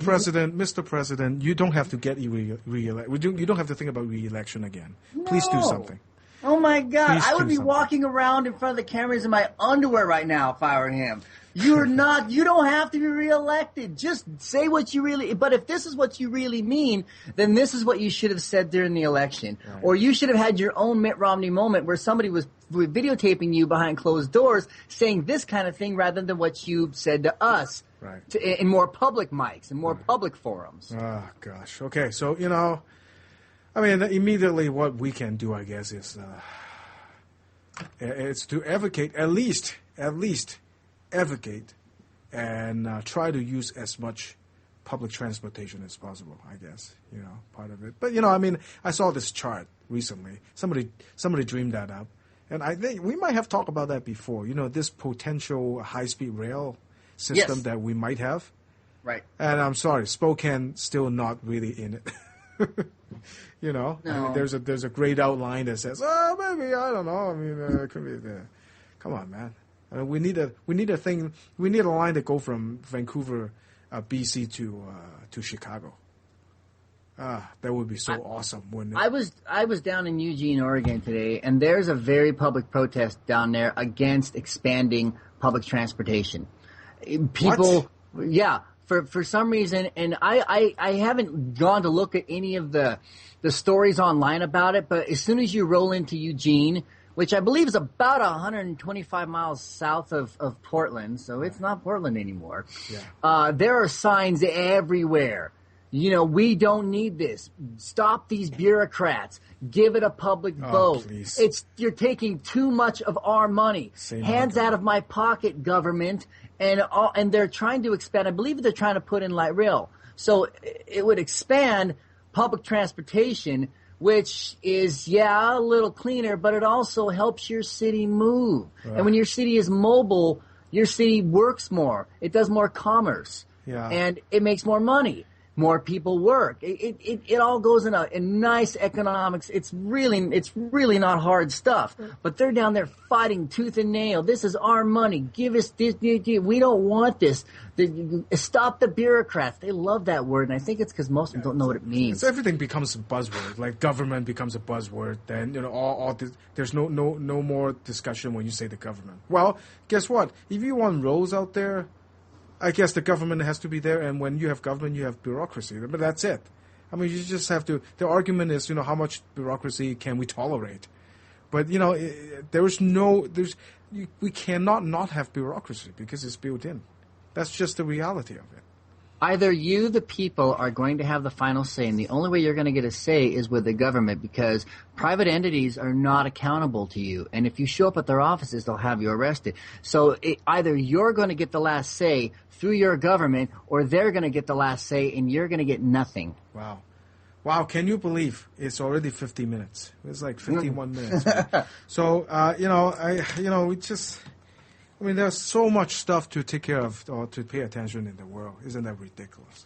President, you don't have to get re-elected. You don't have to think about re-election again. No. Please do something. Oh, my God. Please I would be walking around in front of the cameras in my underwear right now if I were him. You don't have to be reelected. Just say what you really, but if this is what you really mean, then this is what you should have said during the election. Right. Or you should have had your own Mitt Romney moment where somebody was videotaping you behind closed doors saying this kind of thing rather than what you said to us. Right. In more public mics, in more public forums. Oh, gosh. Okay, so, immediately what we can do, I guess, is it's to advocate, at least advocate and try to use as much public transportation as possible, I guess, part of it. But, I saw this chart recently. Somebody dreamed that up. And I think we might have talked about that before, this potential high-speed rail system that we might have. Right. And I'm sorry, Spokane still not really in it. No. There's a great outline that says, maybe, I don't know. It could be there. Come on, man. We need a line that go from Vancouver, BC to Chicago. That would be so awesome, wouldn't it? I was down in Eugene, Oregon today, and there's a very public protest down there against expanding public transportation. People, what? Yeah, for some reason, and I haven't gone to look at any of the stories online about it, but as soon as you roll into Eugene, which I believe is about 125 miles south of Portland, so it's not Portland anymore. Yeah. There are signs everywhere. We don't need this. Stop these bureaucrats. Give it a public vote. Please. You're taking too much of our money. Hands out of my pocket, government. And they're trying to expand. I believe they're trying to put in light rail. So it would expand public transportation, which is, a little cleaner, but it also helps your city move. Right. And when your city is mobile, your city works more. It does more commerce. Yeah. And it makes more money. More people work. It all goes in nice economics. It's really not hard stuff. But they're down there fighting tooth and nail. This is our money. Give us this. We don't want this. Stop the bureaucrats. They love that word, and I think it's because most of them don't know what it means. So everything becomes a buzzword. Like government becomes a buzzword. Then all this, there's no more discussion when you say the government. Well, guess what? If you want roads out there, I guess the government has to be there, and when you have government, you have bureaucracy. But that's it. I mean, you just have to. The argument is, how much bureaucracy can we tolerate? But we cannot not have bureaucracy because it's built in. That's just the reality of it. Either you, the people, are going to have the final say, and the only way you're going to get a say is with the government, because private entities are not accountable to you. And if you show up at their offices, they'll have you arrested. So either you're going to get the last say through your government, or they're going to get the last say, and you're going to get nothing. Wow, can you believe it's already 50 minutes? It's like 51 minutes. So, there's so much stuff to take care of or to pay attention in the world. Isn't that ridiculous?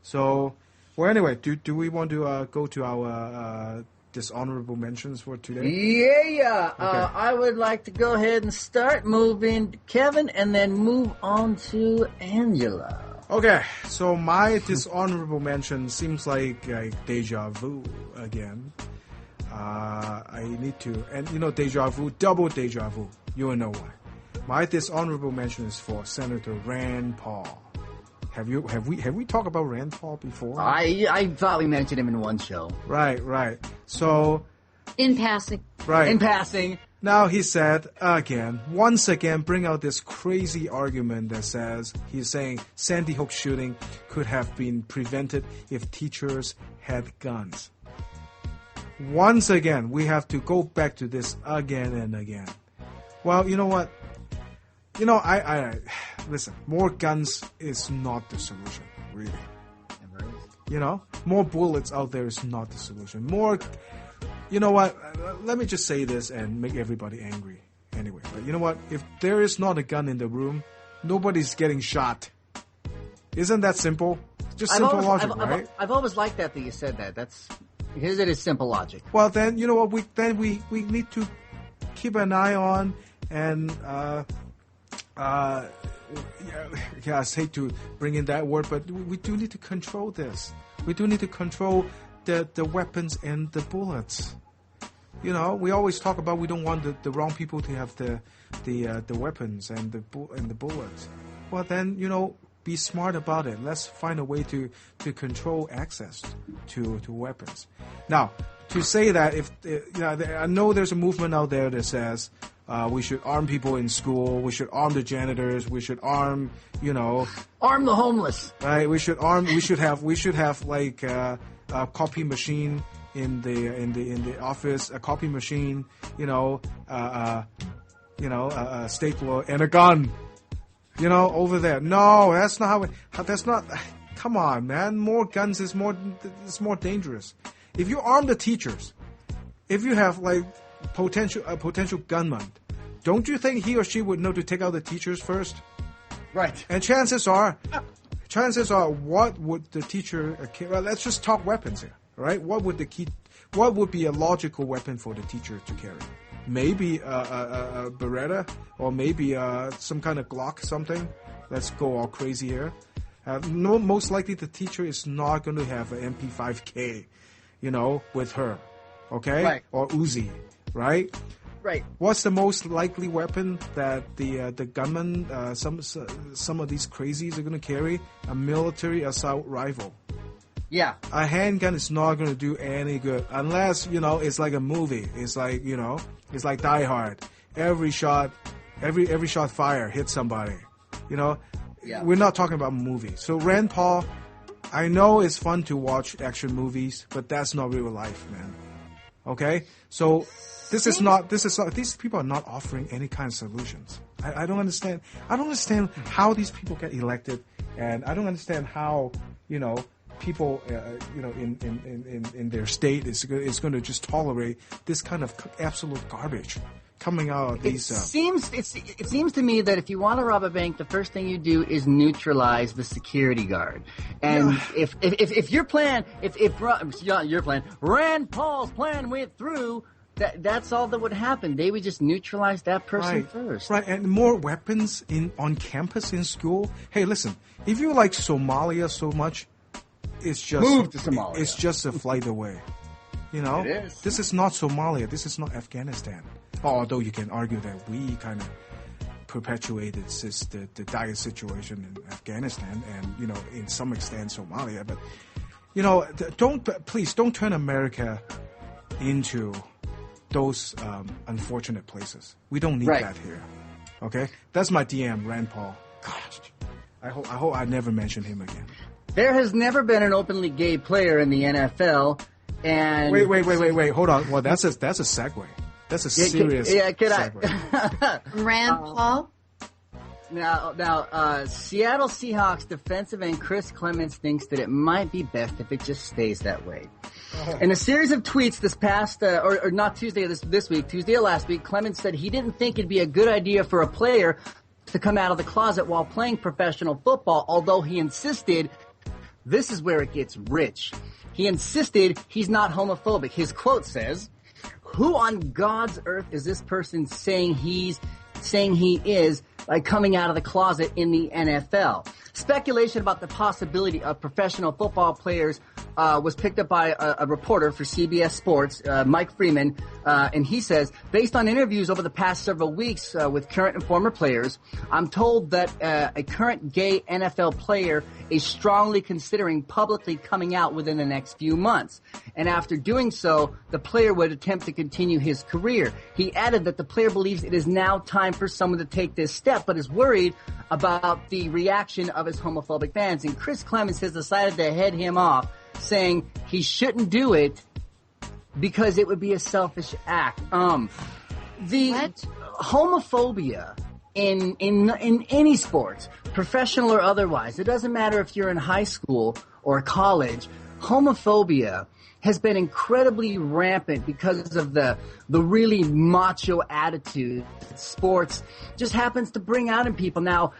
So, well, anyway, do we want to go to our dishonorable mentions for today? Yeah. Okay. I would like to go ahead and start moving to Kevin and then move on to Angela. Okay, so my dishonorable mention seems like deja vu again. I need to, and deja vu, double deja vu. You will know why. My dishonorable mention is for Senator Rand Paul. Have we talked about Rand Paul before? I thought we mentioned him in one show. Right. So In passing. right. In passing. Now he said once again, bring out this crazy argument that says he's saying Sandy Hook shooting could have been prevented if teachers had guns. Once again, we have to go back to this again and again. Well, you know what? I listen, more guns is not the solution, really. More bullets out there is not the solution. You know what? Let me just say this and make everybody angry anyway. But you know what? If there is not a gun in the room, nobody's getting shot. Isn't that simple? Just simple logic, right? I've always liked that you said that. That's because it is simple logic. Well, then, you know what? We need to keep an eye on and I hate to bring in that word, but we do need to control this. We do need to control the weapons and the bullets. We always talk about we don't want the wrong people to have the weapons and the bullets. Well, then, be smart about it. Let's find a way to control access to weapons. Now, to say that I know there's a movement out there that says we should arm people in school, we should arm the janitors, we should arm, arm the homeless. Right? We should have like a copy machine in the office, a copy machine, a stapler and a gun. Over there. No, that's not how that's not. Come on, man. More guns is more dangerous. If you arm the teachers, if you have like a potential gunman, don't you think he or she would know to take out the teachers first? Right. And chances are, what would the teacher? Well, let's just talk weapons here, right? What would be a logical weapon for the teacher to carry? Maybe a Beretta, or maybe some kind of Glock, something. Let's go all crazy here. Most likely the teacher is not going to have an MP5K, with her, okay? Right. Or Uzi, right? Right. What's the most likely weapon that the gunman, some of these crazies are going to carry? A military assault rifle. Yeah. A handgun is not going to do any good unless, it's like a movie. It's like, it's like Die Hard. Every shot fire hits somebody. Yeah. We're not talking about movies. So Rand Paul, I know it's fun to watch action movies, but that's not real life, man. Okay? So these people are not offering any kind of solutions. I don't understand. I don't understand how these people get elected, and I don't understand how, people, in their state is going to just tolerate this kind of absolute garbage coming out of these. It seems to me that if you want to rob a bank, the first thing you do is neutralize the security guard. And if your plan, not your plan, Rand Paul's plan went through, that's all that would happen. They would just neutralize that person first. Right, and more weapons on campus in school. Hey, listen, if you like Somalia so much, it's just move to Somalia. It's just a flight away. You know, it is. This is not Somalia. This is not Afghanistan. Although you can argue that we kind of perpetuated the dire situation in Afghanistan and, in some extent Somalia. But, please don't turn America into those unfortunate places. We don't need that here. Okay? That's my DM, Rand Paul. Gosh, I hope I never mention him again. There has never been an openly gay player in the NFL. And wait. Hold on. Well, that's a segue. That's a serious segue. Rand Paul? Now, Seattle Seahawks defensive end Chris Clemens thinks that it might be best if it just stays that way. In a series of tweets this past, or not Tuesday this week, Tuesday or last week, Clemens said he didn't think it'd be a good idea for a player to come out of the closet while playing professional football, although he insisted this is where it gets rich. He insisted he's not homophobic. His quote says, "Who on God's earth is this person saying he is by coming out of the closet in the NFL?" Speculation about the possibility of professional football players was picked up by a reporter for CBS Sports, Mike Freeman, and he says, based on interviews over the past several weeks with current and former players, I'm told that a current gay NFL player is strongly considering publicly coming out within the next few months. And after doing so, the player would attempt to continue his career. He added that the player believes it is now time for someone to take this step, but is worried about the reaction of his homophobic fans. And Chris Clemens has decided to head him off, saying he shouldn't do it because it would be a selfish act. The homophobia in any sport, professional or otherwise, it doesn't matter if you're in high school or college, homophobia has been incredibly rampant because of the really macho attitude that sports just happens to bring out in people. Now,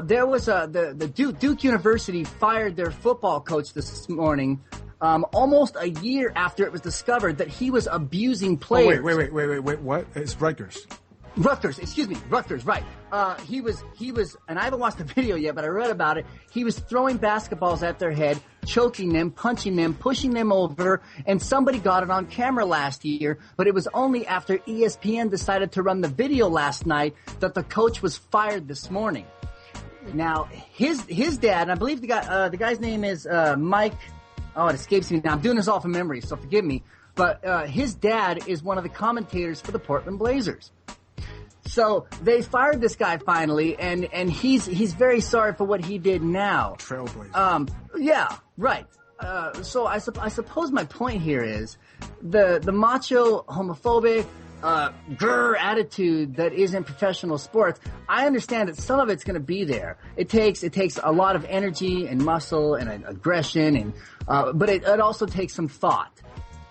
there was the Duke University fired their football coach this morning, almost a year after it was discovered that he was abusing players. Wait, what? It's Rutgers. Rutgers, right. He was, and I haven't watched the video yet, but I read about it. He was throwing basketballs at their head, choking them, punching them, pushing them over, and somebody got it on camera last year, but it was only after ESPN decided to run the video last night that the coach was fired this morning. Now, his dad, and I believe the guy's name is, Mike, it escapes me now. I'm doing this all from memory, so forgive me, but, his dad is one of the commentators for the Portland Blazers. So they fired this guy finally, and he's very sorry for what he did now. Trailblazer. Yeah, right. So I suppose my point here is the macho, homophobic, attitude that is in professional sports. I understand that some of it's going to be there. It takes a lot of energy and muscle and aggression, and but it also takes some thought.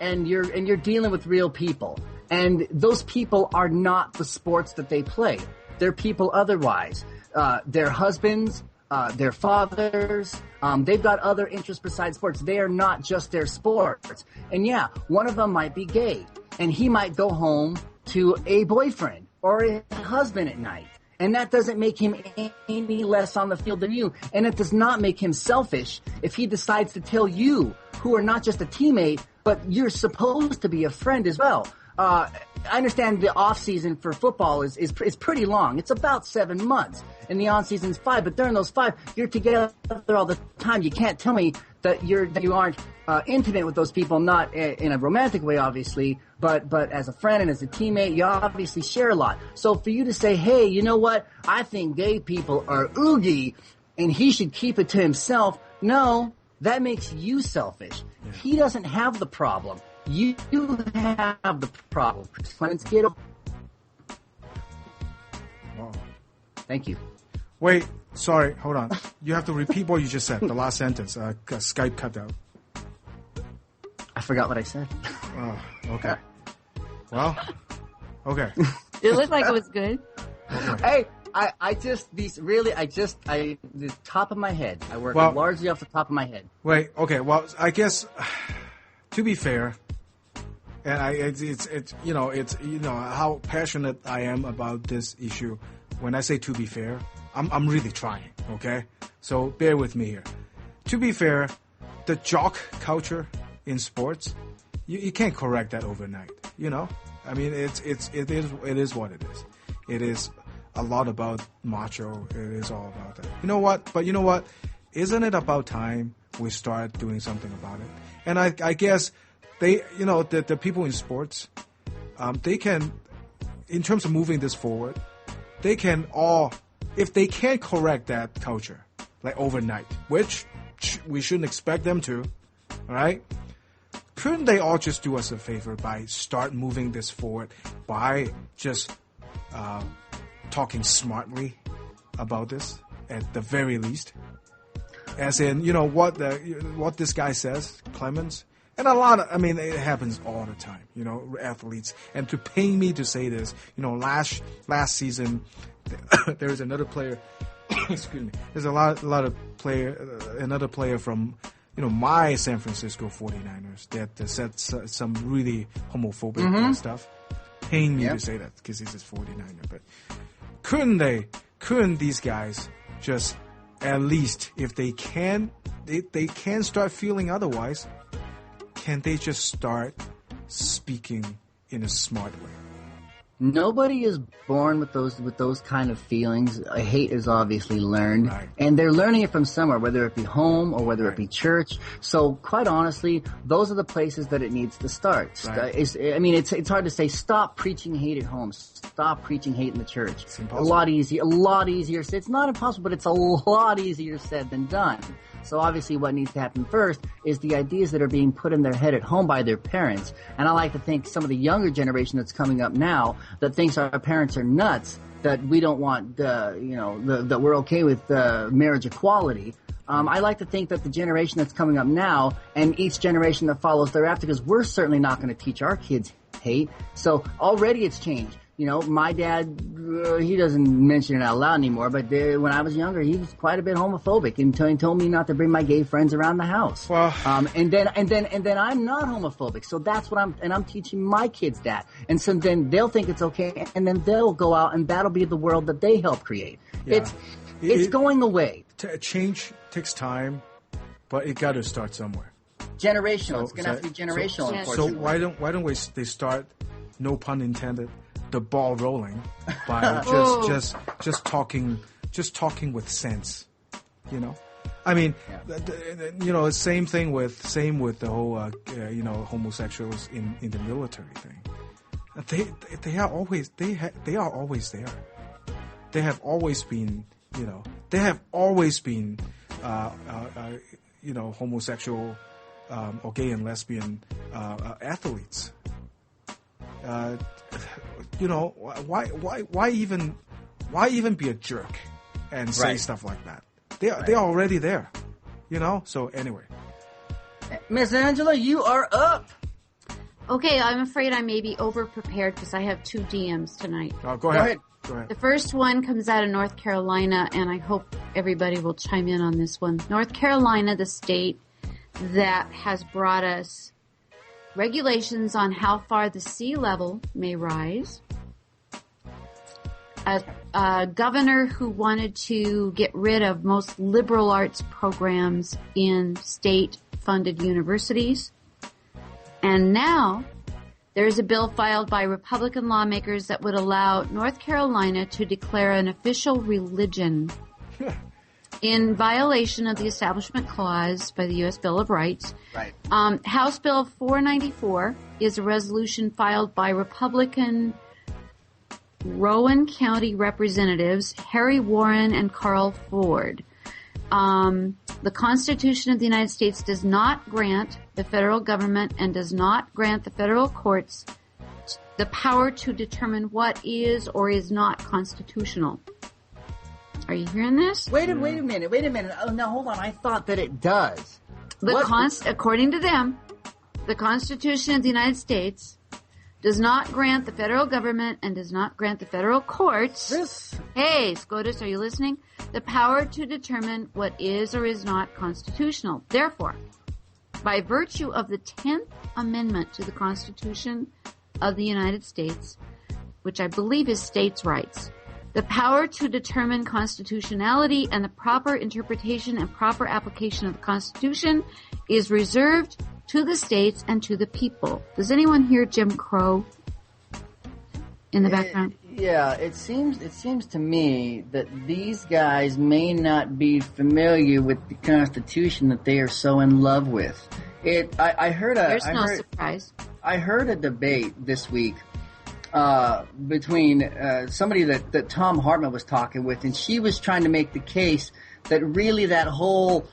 And you're dealing with real people. And those people are not the sports that they play. They're people otherwise. Their husbands, their fathers, they've got other interests besides sports. They are not just their sports. And yeah, one of them might be gay. And he might go home to a boyfriend or a husband at night. And that doesn't make him any less on the field than you. And it does not make him selfish if he decides to tell you, who are not just a teammate, but you're supposed to be a friend as well. I understand the off season for football is pretty long. It's about 7 months, and the on season's 5. But during those 5, you're together all the time. You can't tell me that you aren't intimate with those people, not in a romantic way, obviously, but as a friend and as a teammate, you obviously share a lot. So for you to say, hey, you know what? I think gay people are oogie, and he should keep it to himself. No, that makes you selfish. Yeah. He doesn't have the problem. You have the problem. Let's get. Wow. Thank you. Wait, Sorry, hold on. You have to repeat what you just said. The last sentence. Skype cut out. I forgot what I said. Oh, okay. Well, okay. It looked like it was good. Hey, the top of my head. I work largely off the top of my head. Wait, okay. Well, I guess to be fair, and it's how passionate I am about this issue. When I say to be fair, I'm really trying. Okay, so bear with me here. To be fair, the jock culture in sports, you can't correct that overnight. You know, I mean, it is what it is. It is a lot about macho. It is all about that. You know what? But you know what? Isn't it about time we start doing something about it? And I guess they, the people in sports, they can, in terms of moving this forward, they can all, if they can't correct that culture, like overnight, which we shouldn't expect them to, all right? Couldn't they all just do us a favor by start moving this forward by just talking smartly about this at the very least? As in, what this guy says, Clemens, and it happens all the time, athletes. And to pay me to say this, last season, there was another player, excuse me, there's another player from, my San Francisco 49ers that said some really homophobic stuff. Paying me to say that because he's a 49er. But couldn't these guys just at least, if they can start feeling otherwise, can they just start speaking in a smart way? Nobody is born with those kind of feelings. Hate is obviously learned, right. And they're learning it from somewhere, whether it be home or whether it be church. So, quite honestly, those are the places that it needs to start. Right. It's hard to say stop preaching hate at home, stop preaching hate in the church. It's impossible. A lot easier. It's not impossible, but it's a lot easier said than done. So obviously what needs to happen first is the ideas that are being put in their head at home by their parents. And I like to think some of the younger generation that's coming up now that thinks our parents are nuts, that we don't want, that we're okay with marriage equality. I like to think that the generation that's coming up now and each generation that follows thereafter, because we're certainly not going to teach our kids hate. So already it's changed. My dad, he doesn't mention it out loud anymore, but when I was younger, he was quite a bit homophobic and told me not to bring my gay friends around the house. Well, and then I'm not homophobic, so that's what I'm teaching my kids that. And so then they'll think it's okay, and then they'll go out and that'll be the world that they help create. Yeah. It's going away. Change takes time, but it got to start somewhere. Generational. It's going to have to be generational, unfortunately. So why don't they start, no pun intended, the ball rolling by just talking with sense, I mean, same with the whole homosexuals in the military thing. They are always there. They have always been homosexual or gay and lesbian athletes. Why even be a jerk and say stuff like that? They are already there, So anyway, Miss Angela, you are up. Okay, I'm afraid I may be over prepared because I have 2 DMs tonight. Go ahead. Go ahead. The first one comes out of North Carolina, and I hope everybody will chime in on this one. North Carolina, the state that has brought us regulations on how far the sea level may rise. A governor who wanted to get rid of most liberal arts programs in state-funded universities. And now there's a bill filed by Republican lawmakers that would allow North Carolina to declare an official religion in violation of the Establishment Clause by the U.S. Bill of Rights. Right. House Bill 494 is a resolution filed by Republican Rowan County Representatives Harry Warren and Carl Ford. The Constitution of the United States does not grant the federal government and does not grant the federal courts the power to determine what is or is not constitutional. Are you hearing this? Wait a minute. Oh, no, hold on. I thought that it does. According to them, the Constitution of the United States does not grant the federal government and does not grant the federal courts. Hey, SCOTUS, are you listening? The power to determine what is or is not constitutional. Therefore, by virtue of the 10th Amendment to the Constitution of the United States, which I believe is states' rights, the power to determine constitutionality and the proper interpretation and proper application of the Constitution is reserved to the states and to the people. Does anyone hear Jim Crow in the background? Yeah, it seems to me that these guys may not be familiar with the Constitution that they are so in love with. There's no surprise. I heard a debate this week between somebody that Tom Hartman was talking with, and she was trying to make the case that really that whole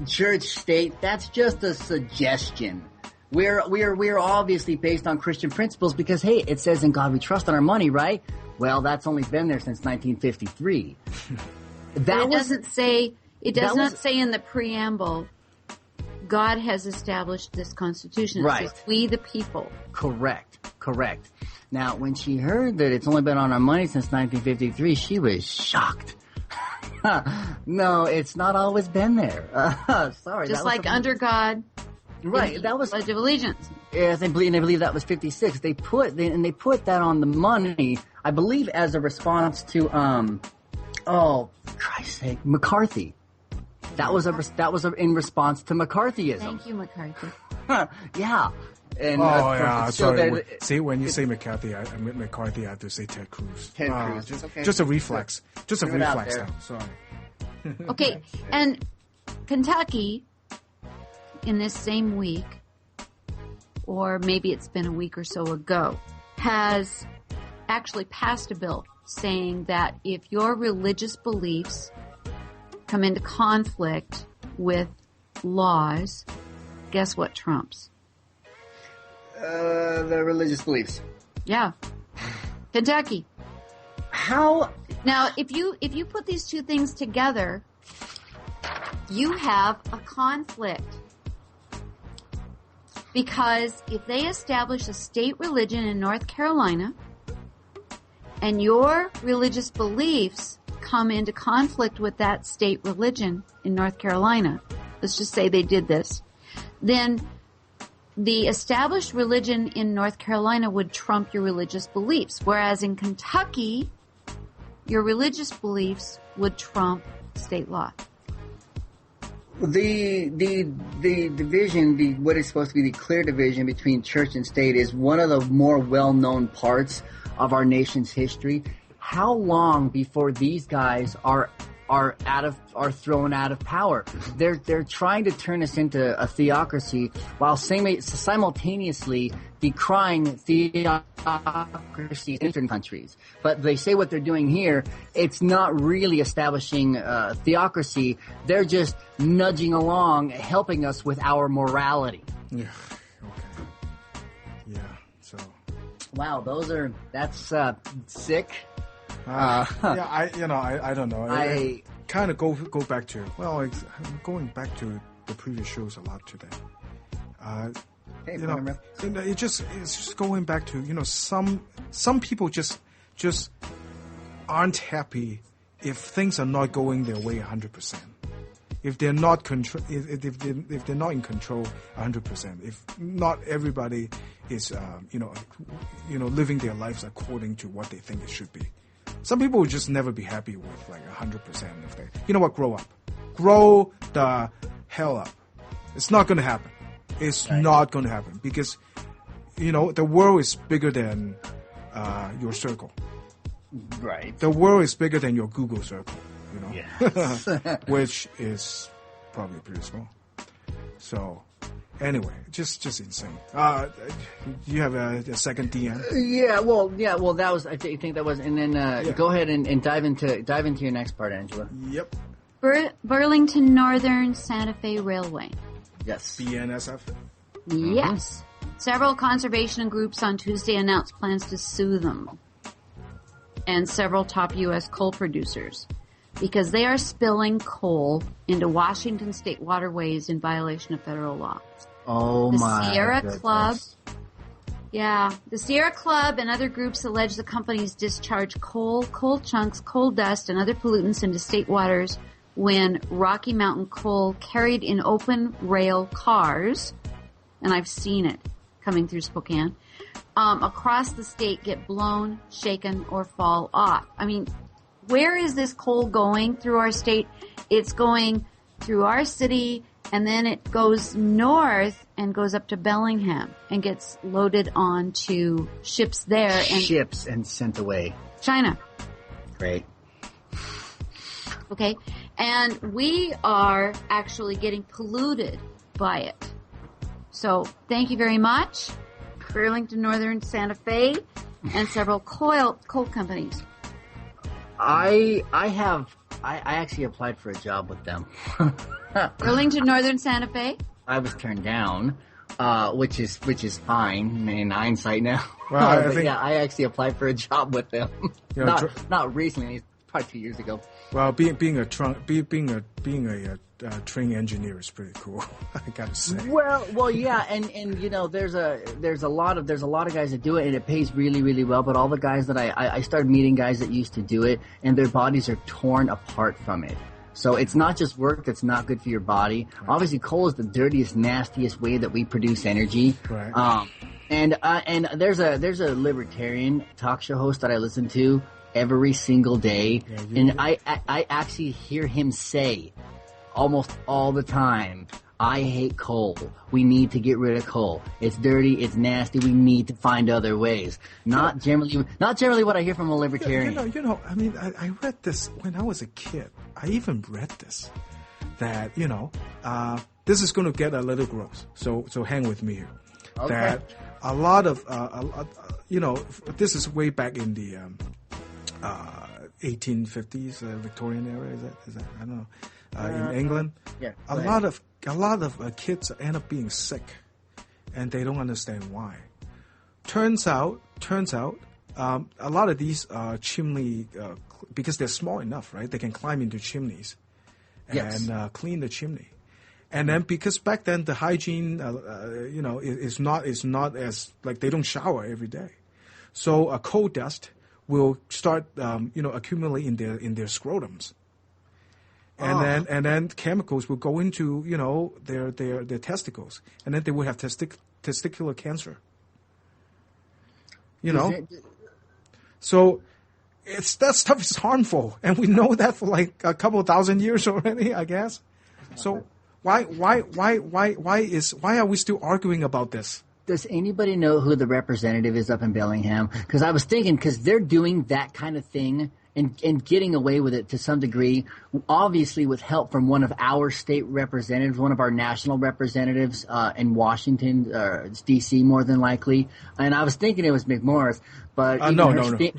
church state, that's just a suggestion. We're obviously based on Christian principles because, hey, it says in God we trust on our money, right? Well, that's only been there since 1953. It does not say in the preamble, God has established this Constitution. It says, we the people. Correct. Now, when she heard that it's only been on our money since 1953, she was shocked. No, it's not always been there. Sorry. Just like under God. Right. That was Pledge of Allegiance. Yes, I believe that was 56. They put that on the money, I believe, as a response to oh, Christ's sake, McCarthy. That was in response to McCarthyism. Thank you, McCarthy. Yeah. And, sorry. See, when you say McCarthy, I have to say Ted Cruz. Ted Cruz. Just a reflex. Just a reflex. Sorry. Okay, and Kentucky, in this same week, or maybe it's been a week or so ago, has actually passed a bill saying that if your religious beliefs come into conflict with laws, guess what trumps? The religious beliefs. Yeah. Kentucky. How? Now, if you put these two things together, you have a conflict. Because if they establish a state religion in North Carolina, and your religious beliefs come into conflict with that state religion in North Carolina, let's just say they did this, then the established religion in North Carolina would trump your religious beliefs, whereas in Kentucky, your religious beliefs would trump state law. The division, what is supposed to be the clear division between church and state, is one of the more well-known parts of our nation's history. How long before these guys are thrown out of power? They're trying to turn us into a theocracy while simultaneously decrying theocracy in certain countries. But they say what they're doing here, it's not really establishing theocracy. They're just nudging along, helping us with our morality. Yeah. Okay. Yeah. So. Wow, that's sick. I don't know. I kind of go back to, I'm going back to the previous shows a lot today. It's just going back to, some people just aren't happy if things are not going their way 100%. If they're not if they're not in control 100%. If not everybody is living their lives according to what they think it should be. Some people will just never be happy with like 100% if they, grow up. Grow the hell up. It's not going to happen. It's not going to happen because, the world is bigger than your circle. Right. The world is bigger than your Google circle, Yes. which is probably pretty small. So, anyway, just insane. You have a second DM? Yeah, well, that was, I think that was, and then go ahead and dive into your next part, Angela. Yep. Burlington Northern Santa Fe Railway. Yes. BNSF? Yes. Several conservation groups on Tuesday announced plans to sue them and several top U.S. coal producers. because they are spilling coal into Washington state waterways in violation of federal law. Oh The my Sierra goodness. Club. Yeah, the Sierra Club and other groups allege the companies discharge coal chunks, coal dust, and other pollutants into state waters when Rocky Mountain coal carried in open rail cars, and I've seen it coming through Spokane, across the state get blown, shaken, or fall off. I mean, where is this coal going through our state? It's going through our city, and then it goes north and goes up to Bellingham and gets loaded onto ships there. And Ships and sent away. China. Great. Okay. And we are actually getting polluted by it. So thank you very much, Burlington Northern Santa Fe, and several coal companies. I actually applied for a job with them. Burlington Northern Santa Fe? I was turned down, which is fine in hindsight now. Well, I But think- yeah, I actually applied for a job with them. You know, Not recently, probably 2 years ago. Well, being a train engineer is pretty cool. I gotta say. Well, yeah, and you know, there's a lot of guys that do it, and it pays really, really well. But all the guys that I started meeting guys that used to do it, and their bodies are torn apart from it. So it's not just work that's not good for your body. Right. Obviously, coal is the dirtiest, nastiest way that we produce energy. Right. And there's a libertarian talk show host that I listen to every single day, and I actually hear him say almost all the time, I hate coal. We need to get rid of coal. It's dirty. It's nasty. We need to find other ways. Not generally what I hear from a libertarian. You know. I mean, I read this when I was a kid. I even read this that this is going to get a little gross. So hang with me here. Okay. That a lot of this is way back in the 1850s Victorian era. Is that I don't know. In England, a lot of kids end up being sick, and they don't understand why. Turns out, a lot of these chimney, because they're small enough, right? They can climb into chimneys and clean the chimney. And then because back then the hygiene, is not as like they don't shower every day, so coal dust will start, accumulate in their scrotums. And then chemicals will go into their testicles, and then they will have testicular cancer. So that stuff is harmful, and we know that for like a couple of thousand years already, I guess. So why are we still arguing about this? Does anybody know who the representative is up in Bellingham? Because I was thinking, because they're doing that kind of thing and getting away with it to some degree, obviously with help from one of our state representatives, one of our national representatives in Washington, it's D.C. more than likely. And I was thinking it was McMorris, but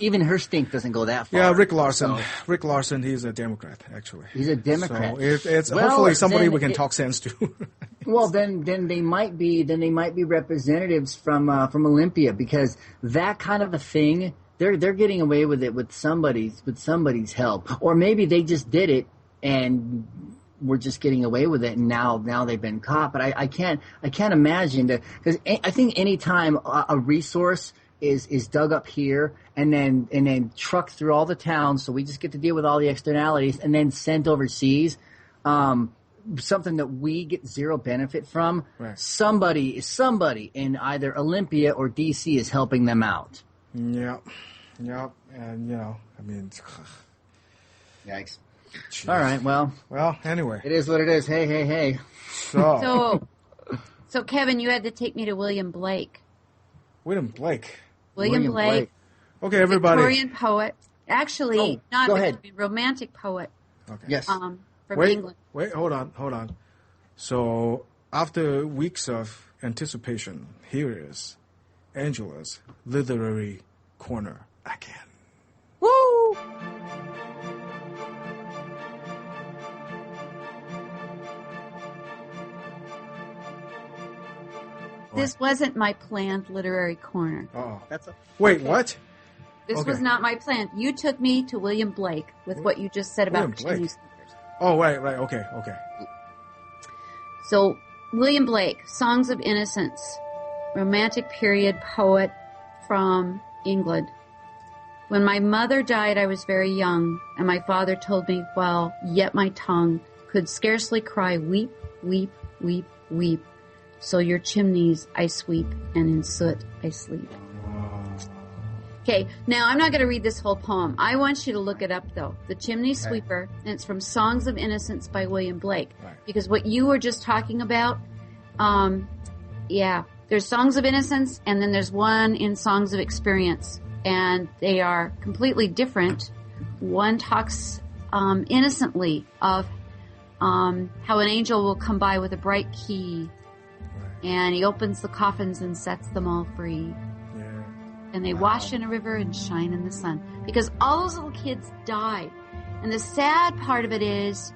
even her stink doesn't go that far. Yeah, Rick Larson. So. Rick Larson, he's a Democrat, actually. He's a Democrat. So it's hopefully somebody we can talk sense to. Well, then they might be representatives from Olympia, because that kind of a thing, they're getting away with it with somebody's help, or maybe they just did it and we're just getting away with it, and now they've been caught. But I can't imagine that, because I think any time a resource is dug up here and then trucked through all the towns, so we just get to deal with all the externalities, and then sent overseas. Something that we get zero benefit from. Right. Somebody in either Olympia or DC is helping them out. Yep. And I mean, yikes. Geez. All right. Well, anyway, it is what it is. Hey. So Kevin, you had to take me to William Blake. William Blake. William Blake. Okay, everybody. Victorian poet. Actually, not Victorian, romantic poet. Okay. Yes. From England. Wait, hold on. So after weeks of anticipation, here is Angela's Literary Corner again. Woo! This wasn't my planned literary corner. Oh, That's wait, what? This was not my plan. You took me to William Blake with what you just said about William Blake. chimney sweepers. Oh, right. Okay. So, William Blake, Songs of Innocence, romantic period poet from England. When my mother died, I was very young, and my father told me, while yet my tongue could scarcely cry, weep, weep, weep, weep. So your chimneys I sweep, and in soot I sleep. Okay, now I'm not going to read this whole poem. I want you to look it up, though. The Chimney Sweeper, and it's from Songs of Innocence by William Blake. Right. Because what you were just talking about, there's Songs of Innocence, and then there's one in Songs of Experience. And they are completely different. One talks innocently of how an angel will come by with a bright key, and he opens the coffins and sets them all free. And they wash in a river and shine in the sun. Because all those little kids died. And the sad part of it is,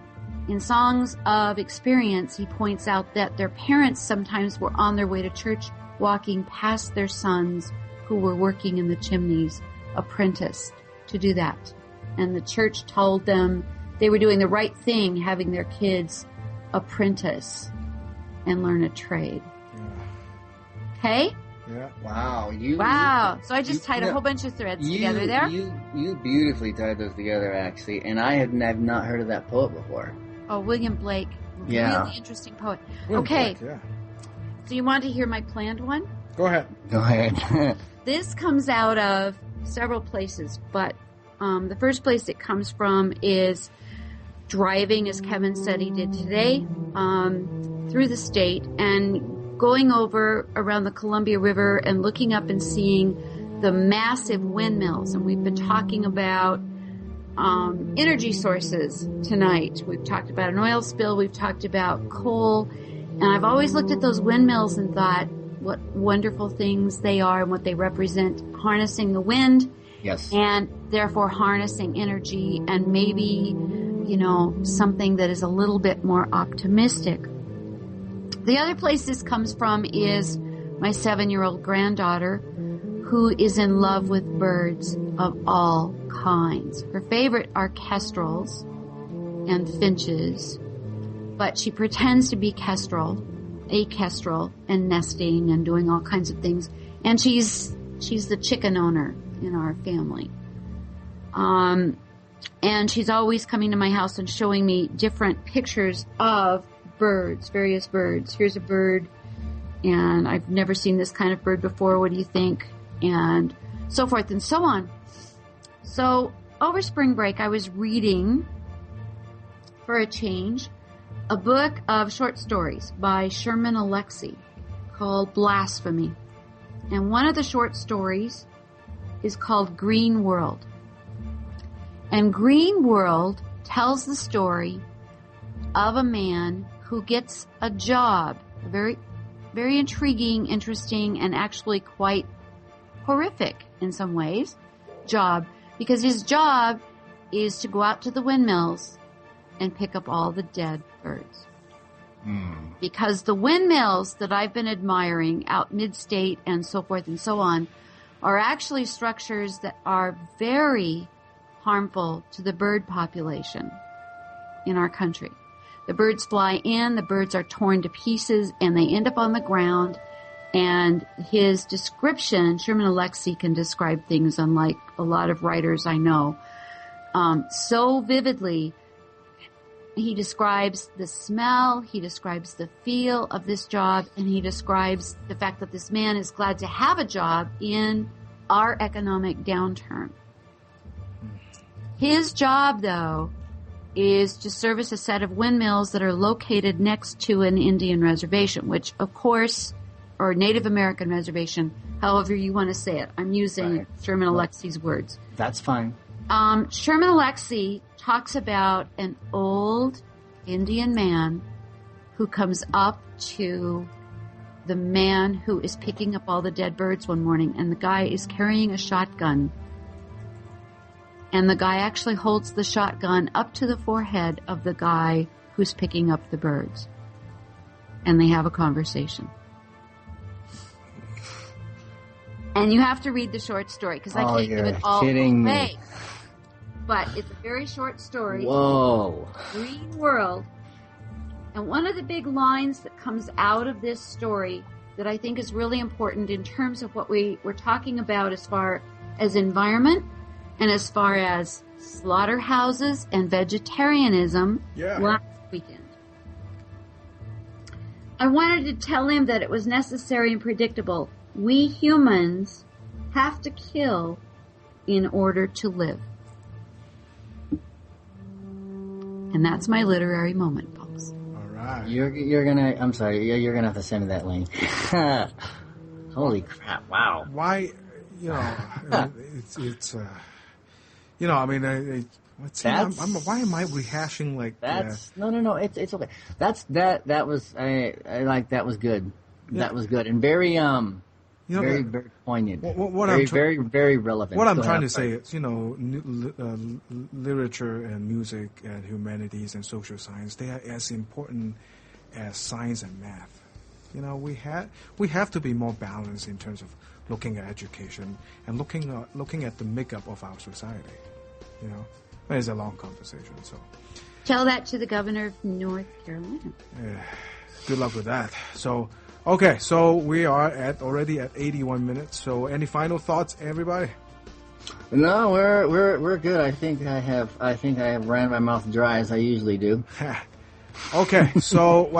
in Songs of Experience, he points out that their parents sometimes were on their way to church, walking past their sons who were working in the chimneys, apprenticed to do that. And the church told them they were doing the right thing, having their kids apprentice and learn a trade. Okay? Yeah. Wow. Wow. So I just tied a whole bunch of threads together there. You beautifully tied those together, actually. And I've not heard of that poet before. Oh, William Blake. Yeah. Really interesting poet. William Okay. Blake, yeah. So you want to hear my planned one? Go ahead. Go ahead. This comes out of several places, but the first place it comes from is driving, as Kevin said he did today, through the state and going over around the Columbia River and looking up and seeing the massive windmills. And we've been talking about energy sources tonight. We've talked about an oil spill. We've talked about coal. And I've always looked at those windmills and thought what wonderful things they are and what they represent, harnessing the wind. Yes. And therefore harnessing energy and maybe, something that is a little bit more optimistic. The other place this comes from is my 7-year-old granddaughter, who is in love with birds of all kinds. Her favorite are kestrels and finches, but she pretends to be a kestrel, and nesting and doing all kinds of things. And she's the chicken owner in our family. And she's always coming to my house and showing me different pictures of birds, various birds. Here's a bird, and I've never seen this kind of bird before. What do you think? And so forth and so on. So over spring break, I was reading, for a change, a book of short stories by Sherman Alexie called Blasphemy. And one of the short stories is called Green World. And Green World tells the story of a man who gets a job, a very, very intriguing, interesting, and actually quite horrific in some ways job, because his job is to go out to the windmills and pick up all the dead birds. Because the windmills that I've been admiring out mid-state and so forth and so on are actually structures that are very harmful to the bird population in our country. The birds fly in, the birds are torn to pieces, and they end up on the ground. And his description, Sherman Alexie can describe things unlike a lot of writers I know, so vividly. He describes the smell, he describes the feel of this job, and he describes the fact that this man is glad to have a job in our economic downturn. His job, though, is to service a set of windmills that are located next to an Indian reservation, which, of course, or Native American reservation, however you want to say it. I'm using Sherman Alexie's words. That's fine. Sherman Alexie talks about an old Indian man who comes up to the man who is picking up all the dead birds one morning, and the guy is carrying a shotgun. And the guy actually holds the shotgun up to the forehead of the guy who's picking up the birds. And they have a conversation. And you have to read the short story because I can't give it all kidding away. me. But it's a very short story. Whoa. Green World. And one of the big lines that comes out of this story that I think is really important in terms of what we were talking about as far as environment and as far as slaughterhouses and vegetarianism last weekend. I wanted to tell him that it was necessary and predictable. We humans have to kill in order to live. And that's my literary moment, folks. All right. You're gonna. I'm sorry. You're gonna have to send me that link. Holy crap! Wow. Why? You know, it's. You know, I mean, let's see. Why am I rehashing like? That's no. It's okay. That was that was good. Yeah. That was good and very very poignant. Very relevant. What I'm trying to say is, you know, literature and music and humanities and social science, they are as important as science and math. You know, we have to be more balanced in terms of looking at education and looking at the makeup of our society. You know, it's a long conversation. So tell that to the governor of North Carolina. Good luck with that. So. Okay, so we are already at 81 minutes. So, any final thoughts, everybody? No, we're good. I think I have ran my mouth dry as I usually do. Okay, so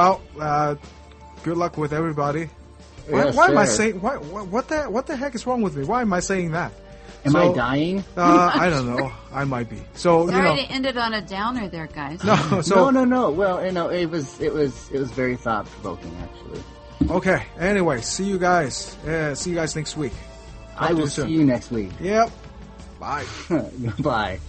good luck with everybody. Yes, why am I saying what the heck is wrong with me? Why am I saying that? Am I dying? I don't know. I might be. So sorry to end it on a downer, there, guys. No. Well, it was very thought provoking, actually. Okay. Anyway, see you guys. See you guys next week. I will see you next week. Yep. Bye. Goodbye.